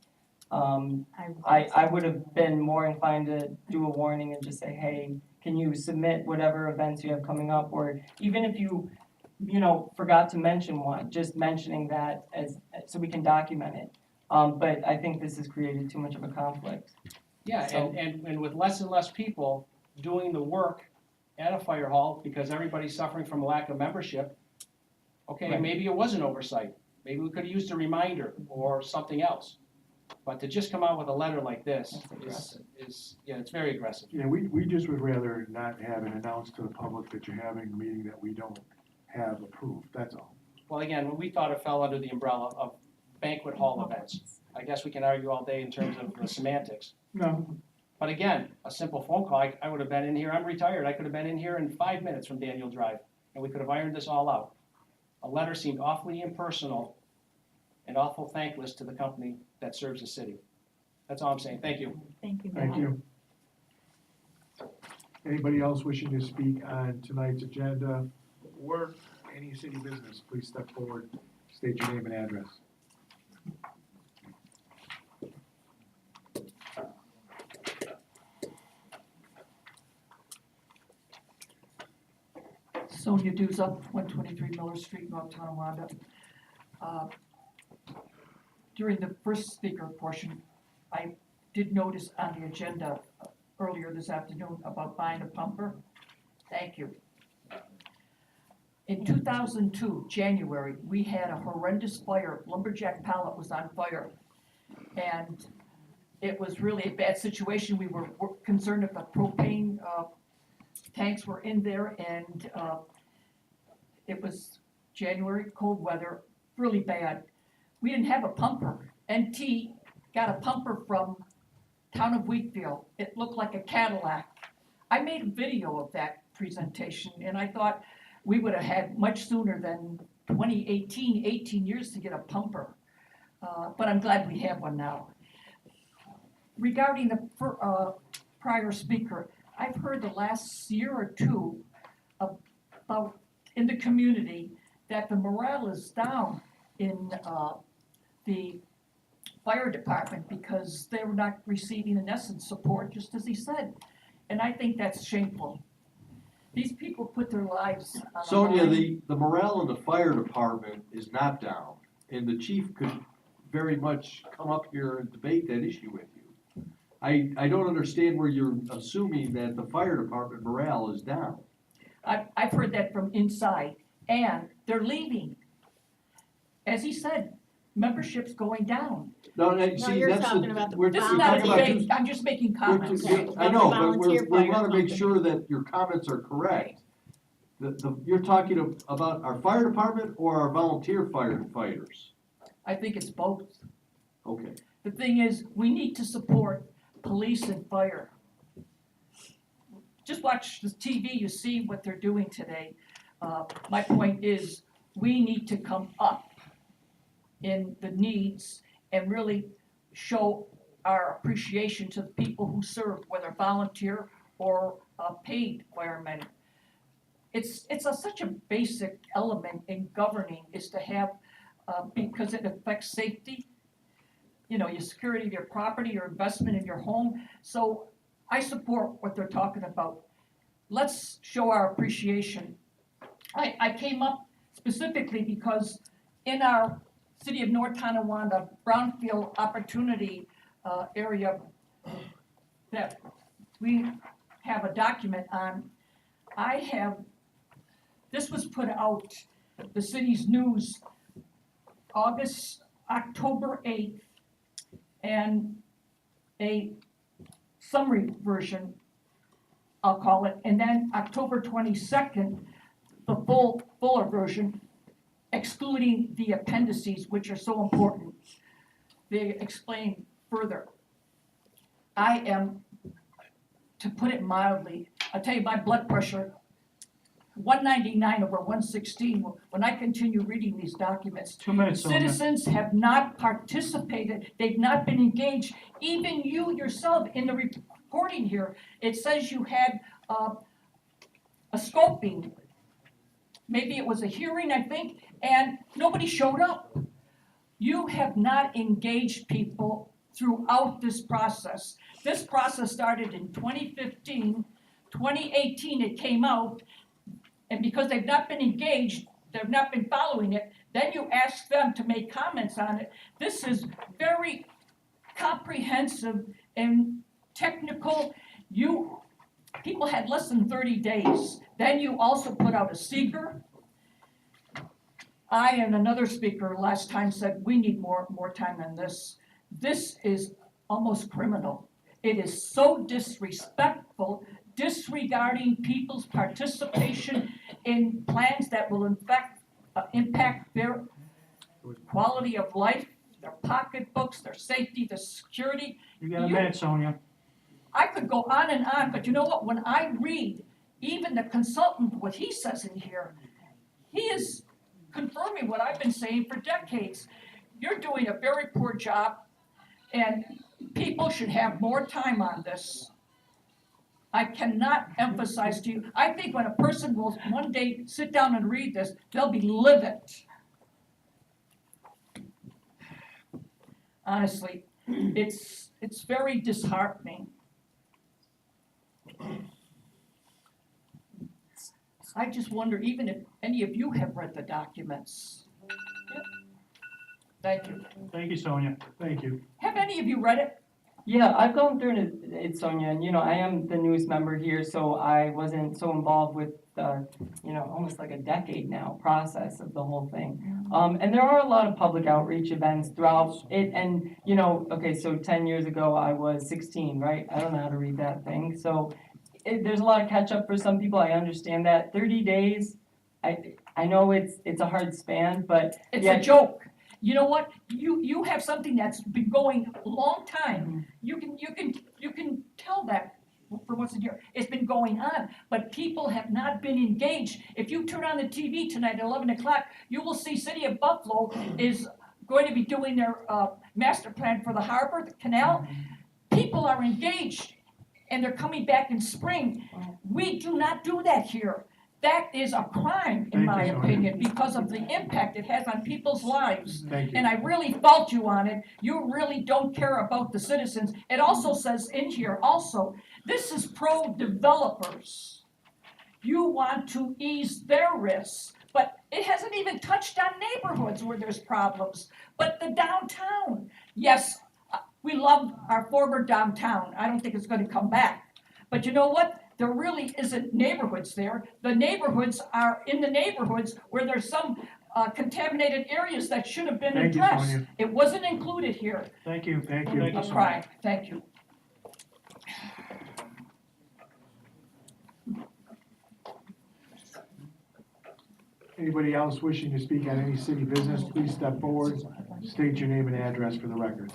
Speaker 7: I would have been more inclined to do a warning and just say, hey, can you submit whatever events you have coming up, or even if you forgot to mention one, just mentioning that so we can document it. But I think this has created too much of a conflict.
Speaker 11: Yeah,
Speaker 7: So-
Speaker 11: and with less and less people doing the work at a fire hall because everybody's suffering from a lack of membership, okay,
Speaker 5: Right.
Speaker 11: maybe it was an oversight. Maybe we could have used a reminder or something else. But to just come out with a letter like this
Speaker 7: That's aggressive.
Speaker 11: is, yeah, it's very aggressive.
Speaker 1: Yeah, we just would rather not have it announced to the public that you're having a meeting that we don't have approved, that's all.
Speaker 11: Well, again, we thought it fell under the umbrella of banquet hall events. I guess we can argue all day in terms of the semantics.
Speaker 1: No,
Speaker 11: But again, a simple phone call, I would have been in here, I'm retired, I could have been in here in 5 minutes from Daniel Drive, and we could have ironed this all out. A letter seemed awfully impersonal and awful thankless to the company that serves the city. That's all I'm saying, thank you.
Speaker 9: Thank you,
Speaker 1: Thank
Speaker 9: Bob.
Speaker 1: you. Anybody else wishing to speak on tonight's agenda or any city business, please step forward, state your name and address.
Speaker 4: Sonia Duza, 123 Miller Street, North Tonawanda. During the first speaker portion, I did notice on the agenda earlier this afternoon about buying a pumper. Thank you. In 2002, January, we had a horrendous fire. Lumberjack pallet was on fire. And it was really a bad situation. We were concerned if the propane tanks were in there, and it was January, cold weather, really bad. We didn't have a pumper. NT got a pumper from town of Wheatfield. It looked like a Cadillac. I made a video of that presentation, and I thought we would have had much sooner than 2018, 18 years to get a pumper. But I'm glad we have one now. Regarding the prior speaker, I've heard the last year or two about in the community that the morale is down in the fire department because they were not receiving, in essence, support, just as he said. And I think that's shameful. These people put their lives on the
Speaker 6: Sonia,
Speaker 4: line.
Speaker 6: the morale in the fire department is not down, and the chief could very much come up here and debate that issue with you. I don't understand where you're assuming that the fire department morale is down.
Speaker 4: I've heard that from inside, and they're leaving. As he said, membership's going down.
Speaker 6: No,
Speaker 9: No,
Speaker 6: see,
Speaker 9: you're
Speaker 6: that's
Speaker 9: talking about the
Speaker 6: we're
Speaker 4: This is
Speaker 6: we're
Speaker 4: not a
Speaker 6: talking about
Speaker 4: debate, I'm just making comments.
Speaker 6: I know, but
Speaker 9: Volunteer
Speaker 6: we
Speaker 9: fire
Speaker 6: wanna make
Speaker 9: company.
Speaker 6: sure that your comments are correct. You're talking about our fire department or our volunteer firefighters?
Speaker 4: I think it's both.
Speaker 6: Okay.
Speaker 4: The thing is, we need to support police and fire. Just watch the TV, you see what they're doing today. My point is, we need to come up in the needs and really show our appreciation to the people who serve, whether volunteer or paid firemen. It's such a basic element in governing is to have, because it affects safety, you know, your security of your property, your investment in your home. So I support what they're talking about. Let's show our appreciation. I came up specifically because in our City of North Tonawanda Brownfield Opportunity area that we have a document on, this was put out, the city's news, October 8th, and a summary version, I'll call it, and then October 22nd, the fuller version, excluding the appendices, which are so important. They explain further. I am, to put it mildly, I'll tell you, my blood pressure, 199 over 116, when I continue reading these documents.
Speaker 3: 2 minutes, Sonia.
Speaker 4: Citizens have not participated, they've not been engaged. Even you yourself, in the reporting here, it says you had a scoping. Maybe it was a hearing, I think, and nobody showed up. You have not engaged people throughout this process. This process started in 2015, 2018 it came out, and because they've not been engaged, they've not been following it, then you ask them to make comments on it. This is very comprehensive and technical. People had less than 30 days. Then you also put out a seeker. I and another speaker last time said we need more time on this. This is almost criminal. It is so disrespectful, disregarding people's participation in plans that will impact their quality of life, their pocketbooks, their safety, their security.
Speaker 3: You got a minute, Sonia.
Speaker 4: I could go on and on, but you know what? When I read even the consultant, what he says in here, he is confirming what I've been saying for decades. You're doing a very poor job, and people should have more time on this. I cannot emphasize to you, I think when a person will one day sit down and read this, they'll be livid. Honestly, it's very disheartening. I just wonder even if any of you have read the documents. Thank you.
Speaker 3: Thank you, Sonia.
Speaker 1: Thank you.
Speaker 4: Have any of you read it?
Speaker 7: Yeah, I've gone through it, Sonia, and I am the newest member here, so I wasn't so involved with the, almost like a decade now process of the whole thing. And there are a lot of public outreach events throughout it, and, okay, so 10 years ago, I was 16, right? I don't know how to read that thing, so there's a lot of catch up for some people, I understand that. 30 days, I know it's a hard span, but.
Speaker 4: It's
Speaker 7: yeah,
Speaker 4: a joke. You know what? You have something that's been going a long time. You can tell that for what's in here. It's been going on, but people have not been engaged. If you turn on the TV tonight at 11 o'clock, you will see City of Buffalo is going to be doing their master plan for the harbor, the canal. People are engaged, and they're coming back in spring. We do not do that here. That is a crime, in my opinion, because of the impact it has on people's lives.
Speaker 1: Thank you.
Speaker 4: And I really fault you on it. You really don't care about the citizens. It also says in here also, this is pro-developers. You want to ease their risks, but it hasn't even touched on neighborhoods where there's problems. But the downtown, yes, we love our former downtown. I don't think it's going to come back. But you know what? There really isn't neighborhoods there. The neighborhoods are in the neighborhoods where there's some contaminated areas that should have been
Speaker 1: Thank you,
Speaker 4: addressed.
Speaker 1: Sonia.
Speaker 4: It wasn't included here.
Speaker 3: Thank you.
Speaker 1: Thank you.
Speaker 4: A crime. Thank you.
Speaker 1: Anybody else wishing to speak on any city business, please step forward, state your name and address for the record.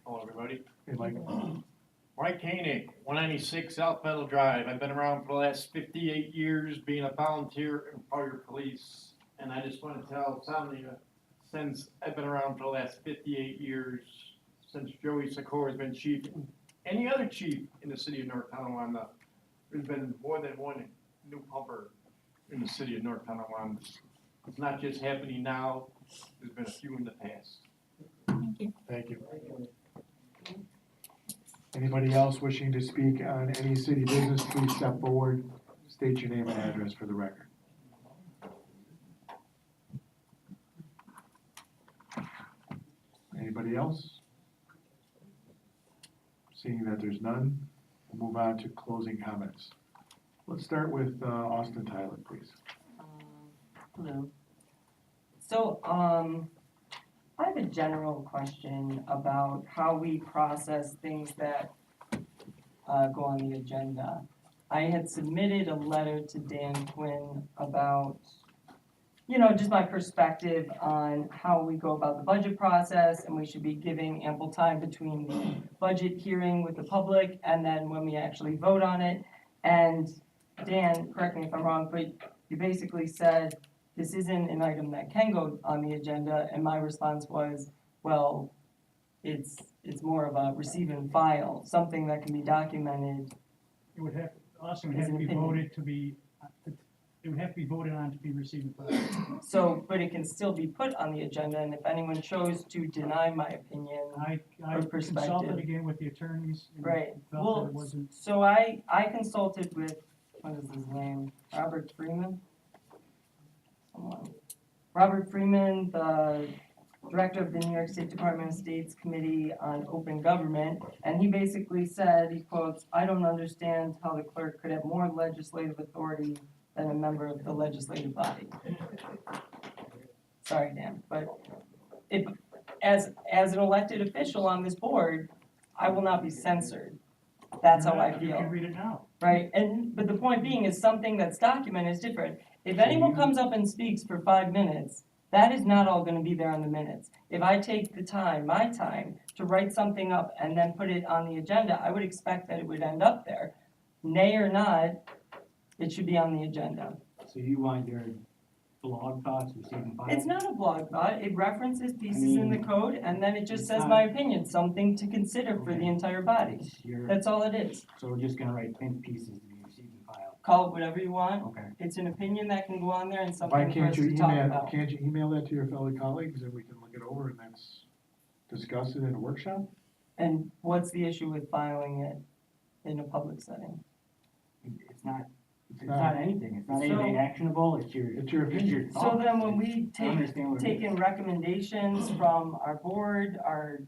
Speaker 13: Hello, everybody.
Speaker 1: Hey, Mike.
Speaker 13: Mike Koenig, 196 South Meadow Drive. I've been around for the last 58 years being a volunteer in fire police. And I just want to tell Sonia, since I've been around for the last 58 years, since Joey Sikora has been chief, any other chief in the city of North Tonawanda, there's been more than one new pumper in the city of North Tonawanda. It's not just happening now, there's been a few in the past.
Speaker 1: Thank you. Anybody else wishing to speak on any city business, please step forward, state your name and address for the record. Anybody else? Seeing that there's none, we'll move on to closing comments. Let's start with Austin Tyler, please.
Speaker 7: Hello. So, I have a general question about how we process things that go on the agenda. I had submitted a letter to Dan Quinn about, just my perspective on how we go about the budget process, and we should be giving ample time between the budget hearing with the public and then when we actually vote on it. And Dan, correct me if I'm wrong, but you basically said this isn't an item that can go on the agenda, and my response was, well, it's more of a receive and file, something that can be documented.
Speaker 3: It would have, Austin would
Speaker 7: As
Speaker 3: have
Speaker 7: an
Speaker 3: to be
Speaker 7: opinion.
Speaker 3: voted to be, it would have to be voted on to be received.
Speaker 7: So, but it can still be put on the agenda, and if anyone chose to deny my opinion,
Speaker 3: I
Speaker 7: Or perspective.
Speaker 3: consulted again with the attorneys. and
Speaker 7: right,
Speaker 3: felt that
Speaker 7: well,
Speaker 3: it wasn't.
Speaker 7: so I consulted with, what is his name, Robert Freeman? Someone. Robert Freeman, the director of the New York State Department of State's Committee on Open Government, and he basically said, he quotes, "I don't understand how the clerk could have more legislative authority than a member of the legislative body." Sorry, Dan, but if, as an elected official on this board, I will not be censored. That's how I
Speaker 3: You
Speaker 7: feel,
Speaker 3: can read it now.
Speaker 7: right? But the point being is something that's documented is different. If anyone comes up and speaks for 5 minutes, That is not all gonna be there on the minutes. If I take the time, my time, to write something up and then put it on the agenda, I would expect that it would end up there. Nay or not, it should be on the agenda.
Speaker 5: So you want your blog thoughts received and filed?
Speaker 7: It's not a blog thought, it references pieces in the code, and then it just says my opinion, something to consider for the entire body. That's all it is.
Speaker 5: So we're just gonna write think pieces to be received and filed?
Speaker 7: Call it whatever you want.
Speaker 5: Okay.
Speaker 7: It's an opinion that can go on there and
Speaker 1: Why
Speaker 7: something for us
Speaker 1: can't you
Speaker 7: to talk
Speaker 1: email,
Speaker 7: about.
Speaker 1: can't you email that to your fellow colleagues and we can look it over and then discuss it in a workshop?
Speaker 7: And what's the issue with filing it in a public setting?
Speaker 5: It's not anything, it's not anything actionable, it's your
Speaker 1: opinion.
Speaker 7: So
Speaker 5: thoughts.
Speaker 7: then when we
Speaker 5: I understand what it
Speaker 7: take
Speaker 5: is.
Speaker 7: in recommendations from our board, our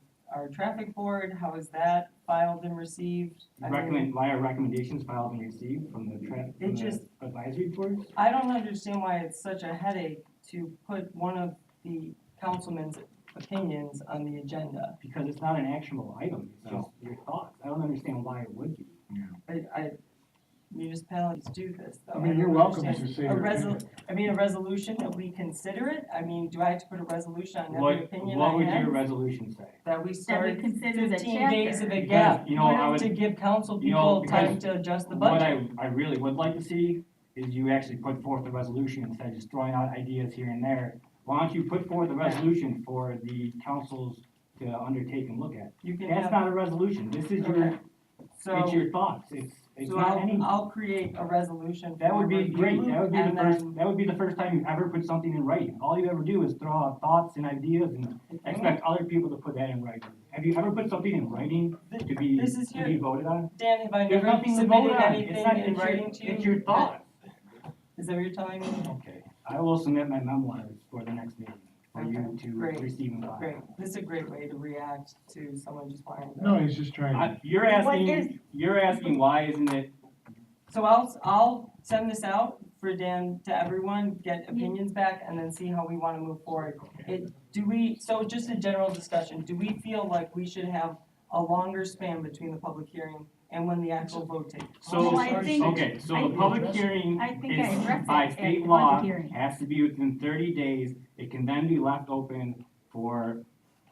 Speaker 7: traffic board, how is that filed and received? I mean,
Speaker 5: Why are recommendations filed and received from the
Speaker 7: It just-
Speaker 5: advisory boards?
Speaker 7: I don't understand why it's such a headache to put one of the councilman's opinions on the agenda.
Speaker 5: Because it's not an actionable item, it's just your thoughts. I don't understand why it would be.
Speaker 7: Municipalities do this, though.
Speaker 1: I mean, you're
Speaker 7: don't
Speaker 1: welcome
Speaker 7: understand.
Speaker 1: to say
Speaker 7: A
Speaker 1: your
Speaker 7: resol-
Speaker 1: opinion.
Speaker 7: I mean, a resolution that we consider it, I mean, do I have to put a resolution on every
Speaker 5: What
Speaker 7: opinion
Speaker 5: what
Speaker 7: I
Speaker 5: would your
Speaker 7: have?
Speaker 5: resolution say?
Speaker 7: That we start
Speaker 9: consider the
Speaker 7: 15 days of a
Speaker 5: Because,
Speaker 7: gap,
Speaker 5: you know, I would-
Speaker 7: to give council
Speaker 5: you know,
Speaker 7: people time
Speaker 5: because
Speaker 7: to adjust the
Speaker 5: What
Speaker 7: budget.
Speaker 5: I really would like to see is you actually put forth a resolution instead of just throwing out ideas here and there. Why don't you put forth a resolution for the councils to undertake and look at?
Speaker 7: You can
Speaker 5: That's
Speaker 7: have,
Speaker 5: not a resolution, this is
Speaker 7: Okay.
Speaker 5: it's
Speaker 7: so,
Speaker 5: your thoughts, it's
Speaker 7: so
Speaker 5: not any.
Speaker 7: I'll create a resolution
Speaker 5: That
Speaker 7: for
Speaker 5: would be great,
Speaker 7: review,
Speaker 5: that would be the
Speaker 7: and
Speaker 5: first,
Speaker 7: then-
Speaker 5: that would be the first time you ever put something in writing. All you ever do is throw out thoughts and ideas and expect other people to put that in writing. Have you ever put something in writing to be,
Speaker 7: This is
Speaker 5: to be voted on?
Speaker 7: Dan, have I
Speaker 5: There's
Speaker 7: never
Speaker 5: nothing to
Speaker 7: submitted
Speaker 5: vote on.
Speaker 7: anything
Speaker 5: It's not,
Speaker 7: in writing to you?
Speaker 5: it's your thoughts.
Speaker 7: Is that what you're telling me?
Speaker 5: Okay, I will submit my memoirs for the next meeting for you
Speaker 7: Okay,
Speaker 5: to
Speaker 7: great,
Speaker 5: receive and file.
Speaker 7: Great, this is a great way to react to someone just wanting to.
Speaker 1: No, he's just trying.
Speaker 5: You're
Speaker 9: What is-
Speaker 5: asking why isn't it,
Speaker 7: So I'll send this out for Dan to everyone, get opinions back, and then see how we wanna move forward. So just a general discussion, do we feel like we should have a longer span between the public hearing and when the actual vote takes?
Speaker 5: so,
Speaker 9: Well, I think-
Speaker 5: okay, so the public hearing
Speaker 9: I think I
Speaker 5: is
Speaker 9: addressed
Speaker 5: by
Speaker 9: it at
Speaker 5: state
Speaker 9: the
Speaker 5: law,
Speaker 9: budget hearing.
Speaker 5: has to be within 30 days. It can then be left open for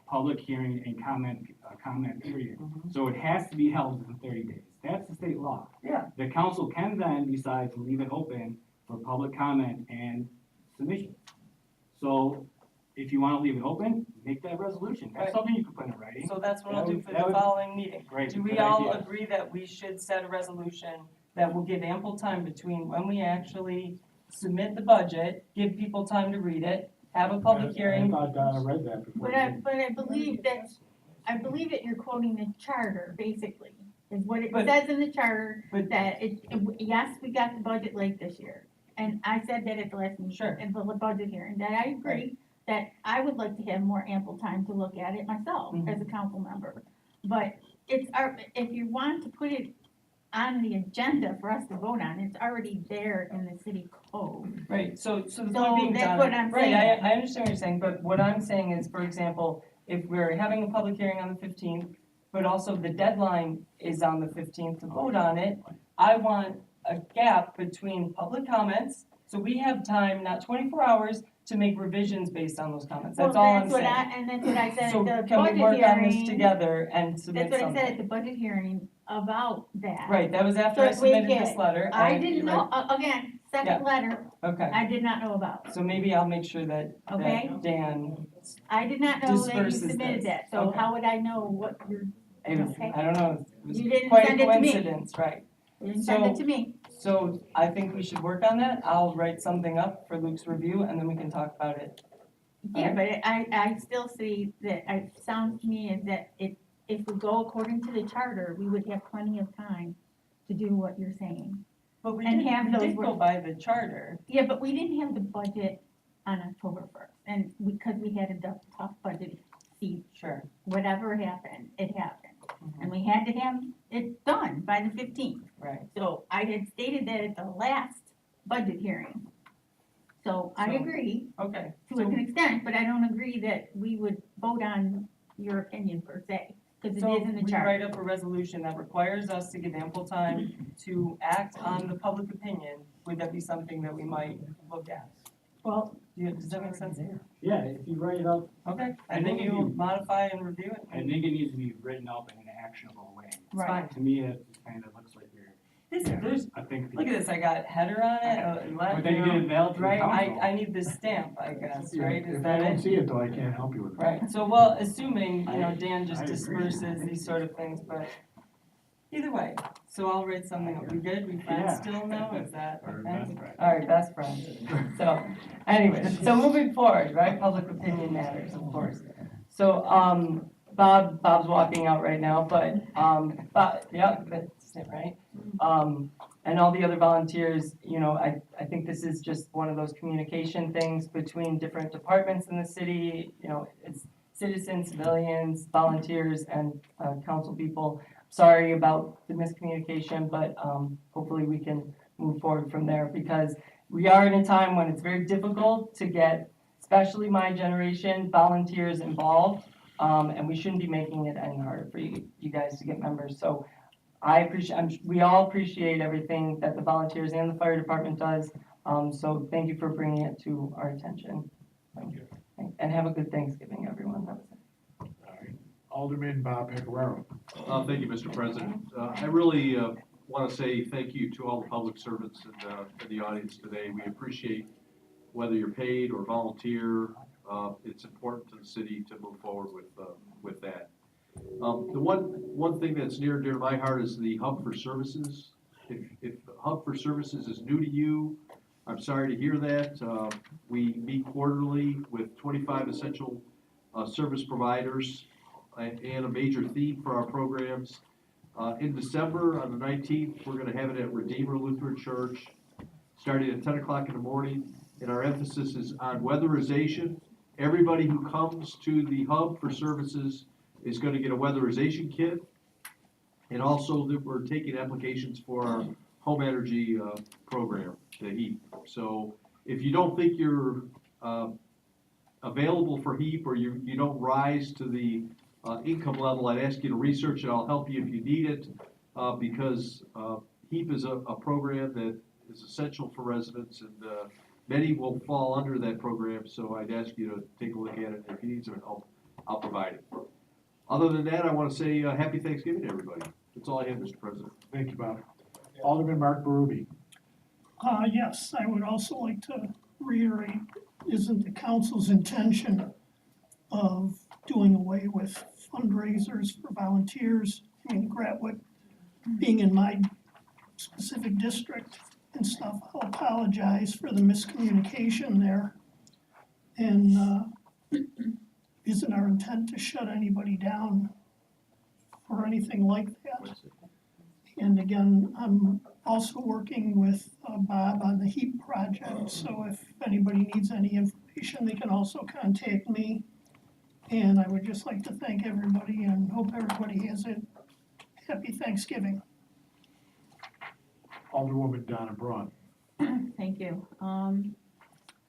Speaker 5: public hearing and comment period. So it has to be held within 30 days. That's the state law.
Speaker 7: Yeah.
Speaker 5: The council can then decide to leave it open for public comment and submission. So if you wanna leave it open, make that resolution. That's
Speaker 7: Right.
Speaker 5: something you can put in writing.
Speaker 7: So that's what I'll
Speaker 5: That
Speaker 7: do
Speaker 5: would-
Speaker 7: for
Speaker 5: that
Speaker 7: the
Speaker 5: would-
Speaker 7: following meeting.
Speaker 5: Great,
Speaker 7: Do we
Speaker 5: good
Speaker 7: all
Speaker 5: idea.
Speaker 7: agree that we should set a resolution that will give ample time between when we actually submit the budget, give people time to read it, have a public
Speaker 1: I
Speaker 7: hearing?
Speaker 1: thought Donna read that before.
Speaker 9: But I believe that you're quoting the charter, basically, is what it
Speaker 7: But-
Speaker 9: says in the charter,
Speaker 7: but-
Speaker 9: that yes, we got the budget late this year. And I said that at the last meeting,
Speaker 7: Sure.
Speaker 9: in the budget hearing, that I agree, that I would like to have more ample time to look at it myself,
Speaker 7: Mhm.
Speaker 9: as a council member. But if you want to put it on the agenda for us to vote on, it's already there in the city code.
Speaker 7: Right, so the
Speaker 9: So
Speaker 7: point being,
Speaker 9: that's
Speaker 7: Donna,
Speaker 9: what I'm
Speaker 7: right,
Speaker 9: saying.
Speaker 7: I understand what you're saying, but what I'm saying is, for example, if we're having a public hearing on the 15th, but also the deadline is on the 15th to vote on it, I want a gap between public comments, so we have time, not 24 hours, to make revisions based on those comments, that's all I'm saying.
Speaker 9: And that's what I said
Speaker 7: So
Speaker 9: at the
Speaker 7: can we
Speaker 9: budget
Speaker 7: work on this
Speaker 9: hearing.
Speaker 7: together and submit
Speaker 9: That's what I said at
Speaker 7: something?
Speaker 9: the budget hearing about that.
Speaker 7: Right, that was after
Speaker 9: So
Speaker 7: I
Speaker 9: if we
Speaker 7: submitted
Speaker 9: get-
Speaker 7: this letter.
Speaker 9: I
Speaker 7: and
Speaker 9: didn't
Speaker 7: you
Speaker 9: know, again,
Speaker 7: Yeah.
Speaker 9: second letter,
Speaker 7: Okay,
Speaker 9: I did not know about.
Speaker 7: so maybe I'll make sure that
Speaker 9: Okay.
Speaker 7: Dan,
Speaker 9: I did not know that you
Speaker 7: Disperses
Speaker 9: submitted
Speaker 7: this.
Speaker 9: that, so
Speaker 7: Okay.
Speaker 9: how would I know what you're,
Speaker 7: it was,
Speaker 9: Okay.
Speaker 7: I don't know, it was
Speaker 9: You didn't
Speaker 7: quite a
Speaker 9: send it to me.
Speaker 7: coincidence, right?
Speaker 9: you didn't send it
Speaker 7: So-
Speaker 9: to me.
Speaker 7: So I think we should work on that. I'll write something up for Luke's review and then we can talk about it.
Speaker 9: Yeah, but I still see that, it sounds to me is that if we go according to the charter, we would have plenty of time to do what you're saying.
Speaker 7: But we
Speaker 9: And
Speaker 7: did,
Speaker 9: have
Speaker 7: we
Speaker 9: those
Speaker 7: did go
Speaker 9: work-
Speaker 7: by the charter.
Speaker 9: Yeah, but we didn't have the budget on October 1st, and because we had a tough budget, see,
Speaker 7: Sure.
Speaker 9: whatever happened, it happened.
Speaker 7: Mhm.
Speaker 9: And we had to have it done by the 15th.
Speaker 7: Right.
Speaker 9: So I had stated that at the last budget hearing. So I
Speaker 7: So-
Speaker 9: agree
Speaker 7: Okay.
Speaker 9: to an extent, but I don't agree that we would vote on your opinion per se, because it
Speaker 7: So
Speaker 9: is in the
Speaker 7: we
Speaker 9: charter.
Speaker 7: write up a resolution that requires us to give ample time to act on the public opinion. Would that be something that we might look at? Well, does that make sense?
Speaker 5: Yeah, if you write it up,
Speaker 7: Okay,
Speaker 5: I
Speaker 7: and then
Speaker 5: think if
Speaker 7: you'll
Speaker 5: you-
Speaker 7: modify and review it.
Speaker 5: I think it needs to be written up in an actionable way.
Speaker 7: It's fine.
Speaker 5: To me, it kind of looks like you're,
Speaker 7: There's,
Speaker 5: I think.
Speaker 7: look at this, I got header on it,
Speaker 5: But then you didn't valid to the
Speaker 7: right,
Speaker 5: council.
Speaker 7: I need this stamp, I guess, right, is
Speaker 1: If I
Speaker 7: that
Speaker 1: don't
Speaker 7: it?
Speaker 1: see it though, I can't help you with it.
Speaker 7: Right, so well, assuming, you know, Dan
Speaker 5: I
Speaker 7: just
Speaker 5: agree.
Speaker 7: disperses these sort of things, but either way, so I'll write something, up. We good, we friends
Speaker 5: Yeah.
Speaker 7: still now, is that
Speaker 5: Or
Speaker 7: okay?
Speaker 5: best friend.
Speaker 7: Alright, best friends. So, anyway, so moving forward, right, public opinion matters, of course. So, Bob's walking out right now, but, yeah, that's it, right? And all the other volunteers, you know, I think this is just one of those communication things between different departments in the city, you know, it's citizens, civilians, volunteers, and, council people. Sorry about the miscommunication, but, hopefully we can move forward from there, because we are in a time when it's very difficult to get, especially my generation, volunteers involved. And we shouldn't be making it any harder for you guys to get members. So we all appreciate everything that the volunteers and the fire department does. So thank you for bringing it to our attention.
Speaker 1: Thank you.
Speaker 7: And have a good Thanksgiving, everyone. That was it.
Speaker 1: All right. Alderman Bob Pecoraro.
Speaker 6: Thank you, Mr. President. I really want to say thank you to all the public servants in the audience today. We appreciate whether you're paid or volunteer. It's important to the city to move forward with that. The one thing that's near and dear to my heart is the Hub for Services. If Hub for Services is new to you, I'm sorry to hear that. We meet quarterly with 25 essential service providers and a major theme for our programs. In December, on the 19th, we're gonna have it at Redeemer Lutheran Church, starting at 10 o'clock in the morning, and our emphasis is on weatherization. Everybody who comes to the Hub for Services is gonna get a weatherization kit, and also that we're taking applications for our home energy program, the HEAP. So if you don't think you're available for HEAP, or you don't rise to the income level, I'd ask you to research it. I'll help you if you need it, because HEAP is a program that is essential for residents, and many will fall under that program, so I'd ask you to take a look at it. If you need some help, I'll provide it. Other than that, I want to say happy Thanksgiving to everybody. That's all I have, Mr. President.
Speaker 1: Thank you, Bob. Alderman Mark Berube.
Speaker 2: Yes, I would also like to reiterate, isn't the council's intention of doing away with fundraisers for volunteers? I mean, Gratwood being in my specific district and stuff, I'll apologize for the miscommunication there. And, isn't our intent to shut anybody down or anything like that? And again, I'm also working with Bob on the HEAP project, so if anybody needs any information, they can also contact me. And I would just like to thank everybody and hope everybody has a happy Thanksgiving.
Speaker 1: Alderwoman Donna Braun.
Speaker 9: Thank you.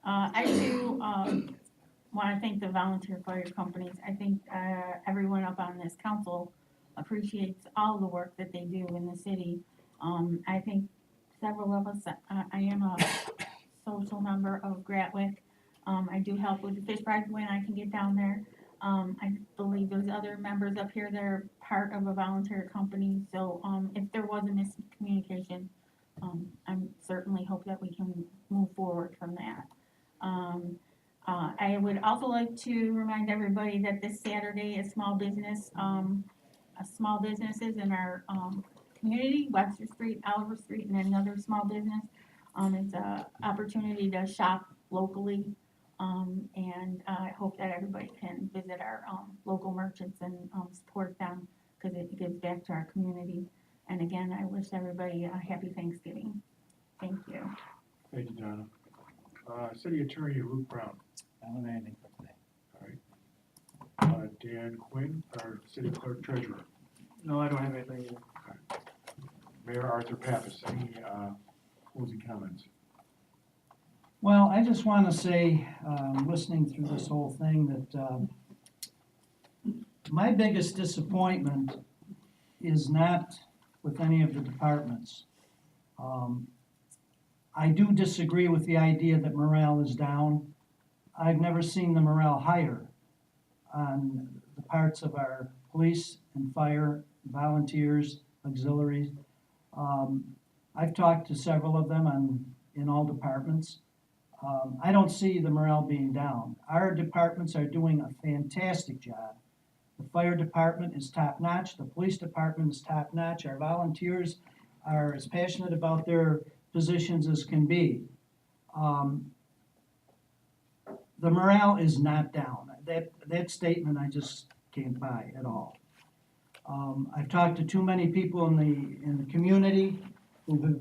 Speaker 9: I too, wanna thank the volunteer fire companies. I think, everyone up on this council appreciates all the work that they do in the city. I think several of us, I am a social member of Gratwick. I do help with the fish fries when I can get down there. I believe there's other members up here that are part of a volunteer company, so, if there was a miscommunication, I certainly hope that we can move forward from that. I would also like to remind everybody that this Saturday is small businesses in our, community, Webster Street, Oliver Street, and another small business. It's a opportunity to shop locally, and I hope that everybody can visit our, local merchants and, support them, because it gives back to our community. And again, I wish everybody a happy Thanksgiving. Thank you.
Speaker 1: Thank you, Donna. City Attorney Luke Brown.
Speaker 5: I don't have anything for today.
Speaker 1: All right. Dan Quinn, our City Clerk Treasurer.
Speaker 3: No, I don't have anything either.
Speaker 1: Mayor Arthur Pappas, any closing comments?
Speaker 12: Well, I just want to say, listening through this whole thing, that my biggest disappointment is not with any of the departments. I do disagree with the idea that morale is down. I've never seen the morale higher on the parts of our police and fire, volunteers, auxiliaries. I've talked to several of them in all departments. I don't see the morale being down. Our departments are doing a fantastic job. The fire department is top-notch, the police department is top-notch, our volunteers are as passionate about their positions as can be. The morale is not down. That statement I just can't buy at all. I've talked to too many people in the community who have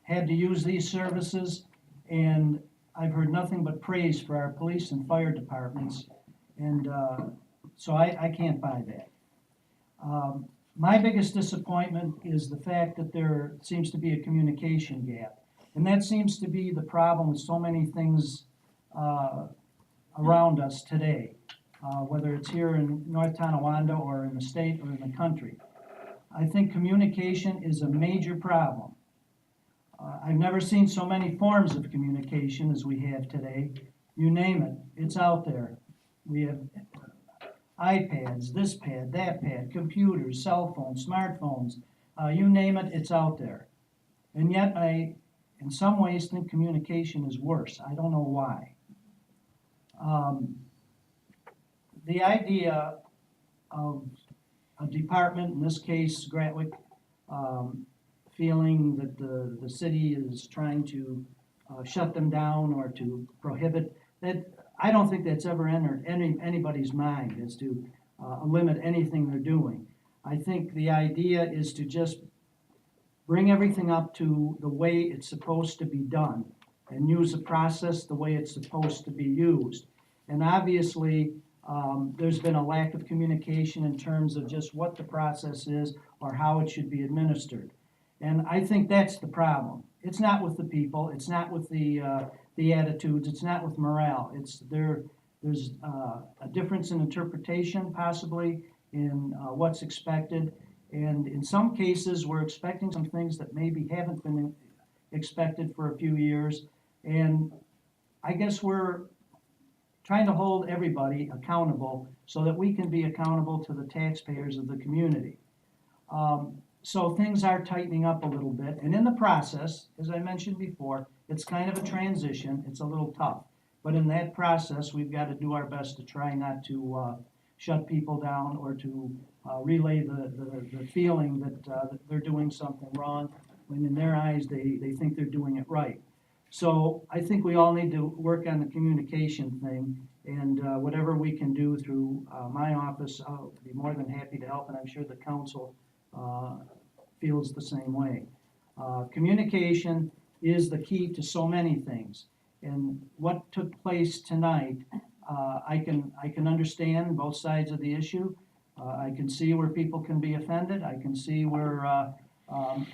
Speaker 12: had to use these services, and I've heard nothing but praise for our police and fire departments, and so I can't buy that. My biggest disappointment is the fact that there seems to be a communication gap, and that seems to be the problem with so many things around us today, whether it's here in North Tonawanda or in the state or in the country. I think communication is a major problem. I've never seen so many forms of communication as we have today. You name it, it's out there. We have iPads, this pad, that pad, computers, cell phones, smartphones, you name it, it's out there. And yet I, in some ways, think communication is worse. I don't know why. The idea of a department, in this case, Gratwick, feeling that the city is trying to shut them down or to prohibit, that I don't think that's ever entered anybody's mind, is to limit anything they're doing. I think the idea is to just bring everything up to the way it's supposed to be done and use the process the way it's supposed to be used. And obviously, there's been a lack of communication in terms of just what the process is or how it should be administered. And I think that's the problem. It's not with the people, it's not with the attitudes, it's not with morale. There's a difference in interpretation, possibly, in what's expected. And in some cases, we're expecting some things that maybe haven't been expected for a few years. And I guess we're trying to hold everybody accountable so that we can be accountable to the taxpayers of the community. So things are tightening up a little bit. And in the process, as I mentioned before, it's kind of a transition. It's a little tough. But in that process, we've got to do our best to try not to shut people down or to relay the feeling that they're doing something wrong, when in their eyes they think they're doing it right. So I think we all need to work on the communication thing, and whatever we can do through my office, I'll be more than happy to help, and I'm sure the council feels the same way. Communication is the key to so many things, and what took place tonight, I can understand both sides of the issue. I can see where people can be offended. I can see where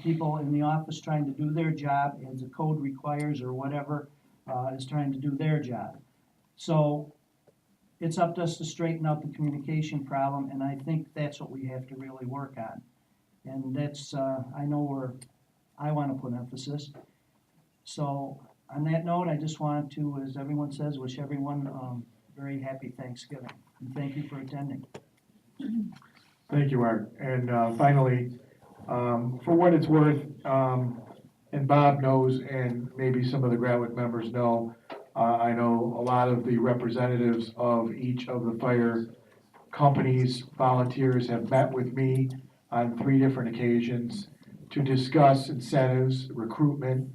Speaker 12: people in the office trying to do their job as the code requires or whatever is trying to do their job. So it's up to us to straighten out the communication problem, and I think that's what we have to really work on. And that's, I know where I want to put emphasis. So on that note, I just wanted to, as everyone says, wish everyone very happy Thanksgiving. And thank you for attending.
Speaker 1: Thank you, Art. And finally, for what it's worth, and Bob knows, and maybe some of the Gratwick members know, I know a lot of the representatives of each of the fire companies, volunteers have met with me on 3 different occasions to discuss incentives, recruitment,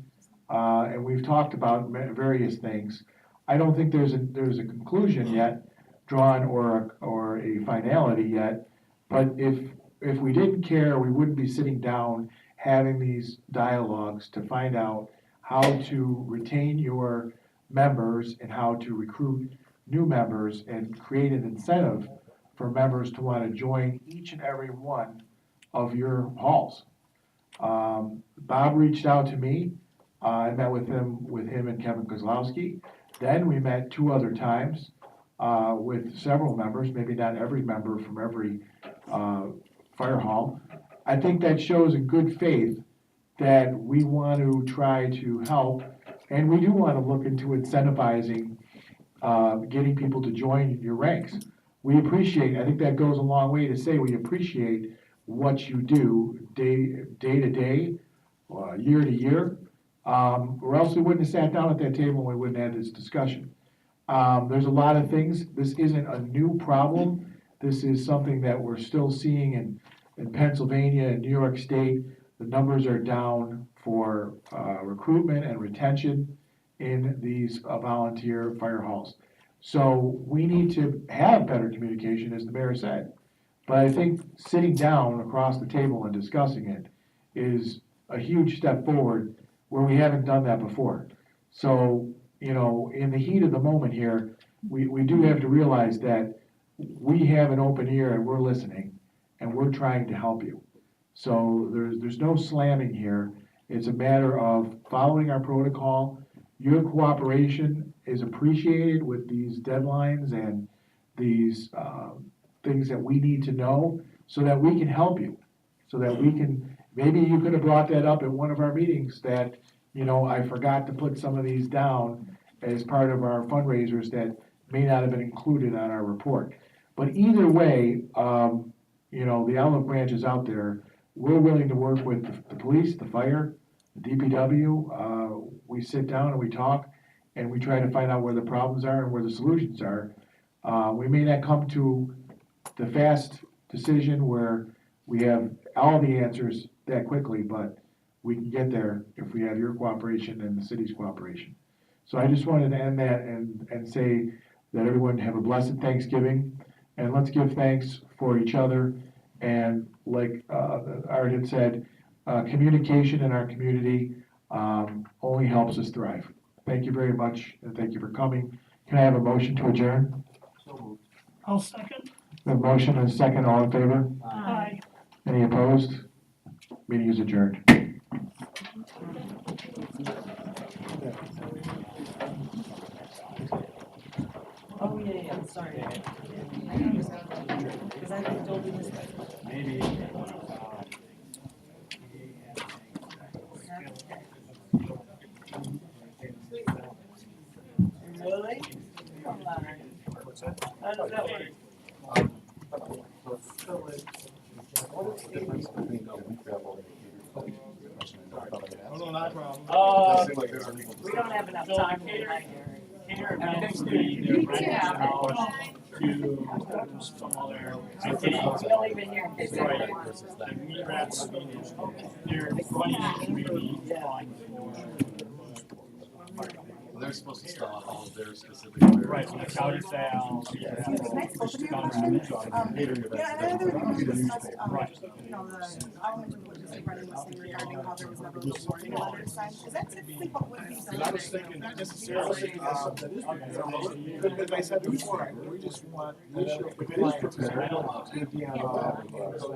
Speaker 1: and we've talked about various things. I don't think there's a conclusion yet drawn or a finality yet, but if we didn't care, we wouldn't be sitting down having these dialogues to find out how to retain your members and how to recruit new members and create an incentive for members to want to join each and every one of your halls. Bob reached out to me. I met with him and Kevin Kozlowski. Then we met 2 other times with several members, maybe not every member from every fire hall. I think that shows in good faith that we want to try to help, and we do want to look into incentivizing, getting people to join your ranks. We appreciate, I think that goes a long way to say we appreciate what you do day to day, year to year, or else we wouldn't have sat down at that table and we wouldn't have this discussion. There's a lot of things, this isn't a new problem, this is something that we're still seeing in Pennsylvania and New York State. The numbers are down for recruitment and retention in these volunteer fire halls. So we need to have better communication, as the mayor said. But I think sitting down across the table and discussing it is a huge step forward where we haven't done that before. So, you know, in the heat of the moment here, we do have to realize that we have an open ear and we're listening and we're trying to help you. So there's no slamming here. It's a matter of following our protocol. Your cooperation is appreciated with these deadlines and these things that we need to know so that we can help you. So that we can, maybe you could have brought that up at one of our meetings that, you know, I forgot to put some of these down as part of our fundraisers that may not have been included on our report. But either way, you know, the olive branch is out there. We're willing to work with the police, the fire, the DPW. We sit down and we talk and we try to find out where the problems are and where the solutions are. We may not come to the fast decision where we have all the answers that quickly, but we can get there if we have your cooperation and the city's cooperation. So I just wanted to end that and say that everyone have a blessed Thanksgiving, and let's give thanks for each other. And like Art had said, communication in our community only helps us thrive. Thank you very much, and thank you for coming. Can I have a motion to adjourn?
Speaker 4: I'll second.
Speaker 1: A motion and a second, all in favor?
Speaker 4: Aye.
Speaker 1: Any opposed? Meeting is adjourned.
Speaker 7: Oh, yeah, I'm sorry. Because I told you this.
Speaker 5: Maybe.
Speaker 7: Really? Come on. How does that work? We don't have enough time tonight.
Speaker 5: Cater eventually, they're renting their house to some other.
Speaker 7: We don't even hear.
Speaker 5: Like meat wraps, they're running a community fund
Speaker 14: They're supposed to start all of their specific.
Speaker 5: right, so the county sales.
Speaker 15: Yeah, and I know there was discussed, you know, the element of what the superintendent was saying regarding how there was never a warning letter signed. Is that typically what would be done?
Speaker 1: I was thinking not necessarily, as I said before, we just want the issue of compliance to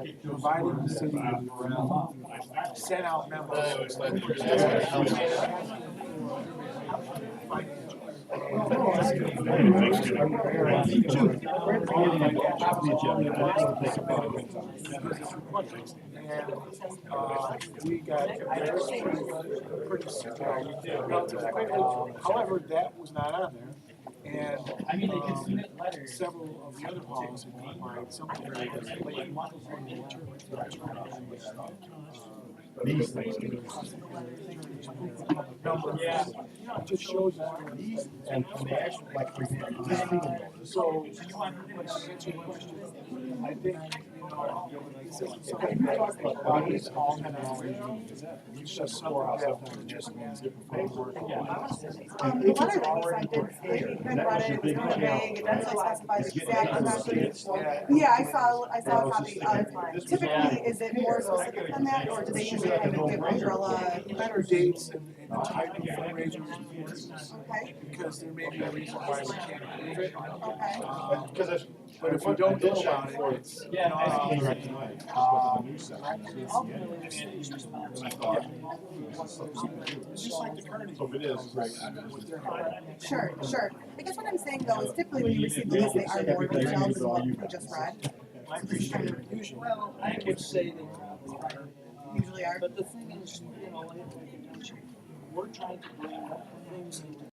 Speaker 1: be providing the city with sent out memos. We got pretty relatively quickly. However, that was not on there. And
Speaker 5: I mean, they can submit letters.
Speaker 1: several of the other policies provide something very late.
Speaker 14: These things.
Speaker 1: Yeah. It just shows you.
Speaker 14: And they actually, like, for example, this legal notice.
Speaker 1: So, you want to answer your question? I think, you know, this is something that bodies all kind of, it's just something that just means different paperwork.
Speaker 15: The letter that we signed did, like, we kind of read it, it was kind of vague, it doesn't specify the exact message. Yeah, I saw a copy. Typically, is it more specific than that, or do they usually kind of give umbrella?
Speaker 1: Better dates and the type of fundraisers,
Speaker 15: Okay,
Speaker 1: because there may be a reason why we can't approve it.
Speaker 15: okay.
Speaker 14: Because
Speaker 1: But if you don't know about it, it's, it's just like the current.
Speaker 14: So if it is, right.
Speaker 15: Sure, sure. I guess what I'm saying though is typically when you receive the list, they are more detailed than what we just read.
Speaker 1: I appreciate your confusion.
Speaker 4: Well, I would say they probably are
Speaker 15: usually are.
Speaker 2: But the thing is, you know, we're trying to bring things into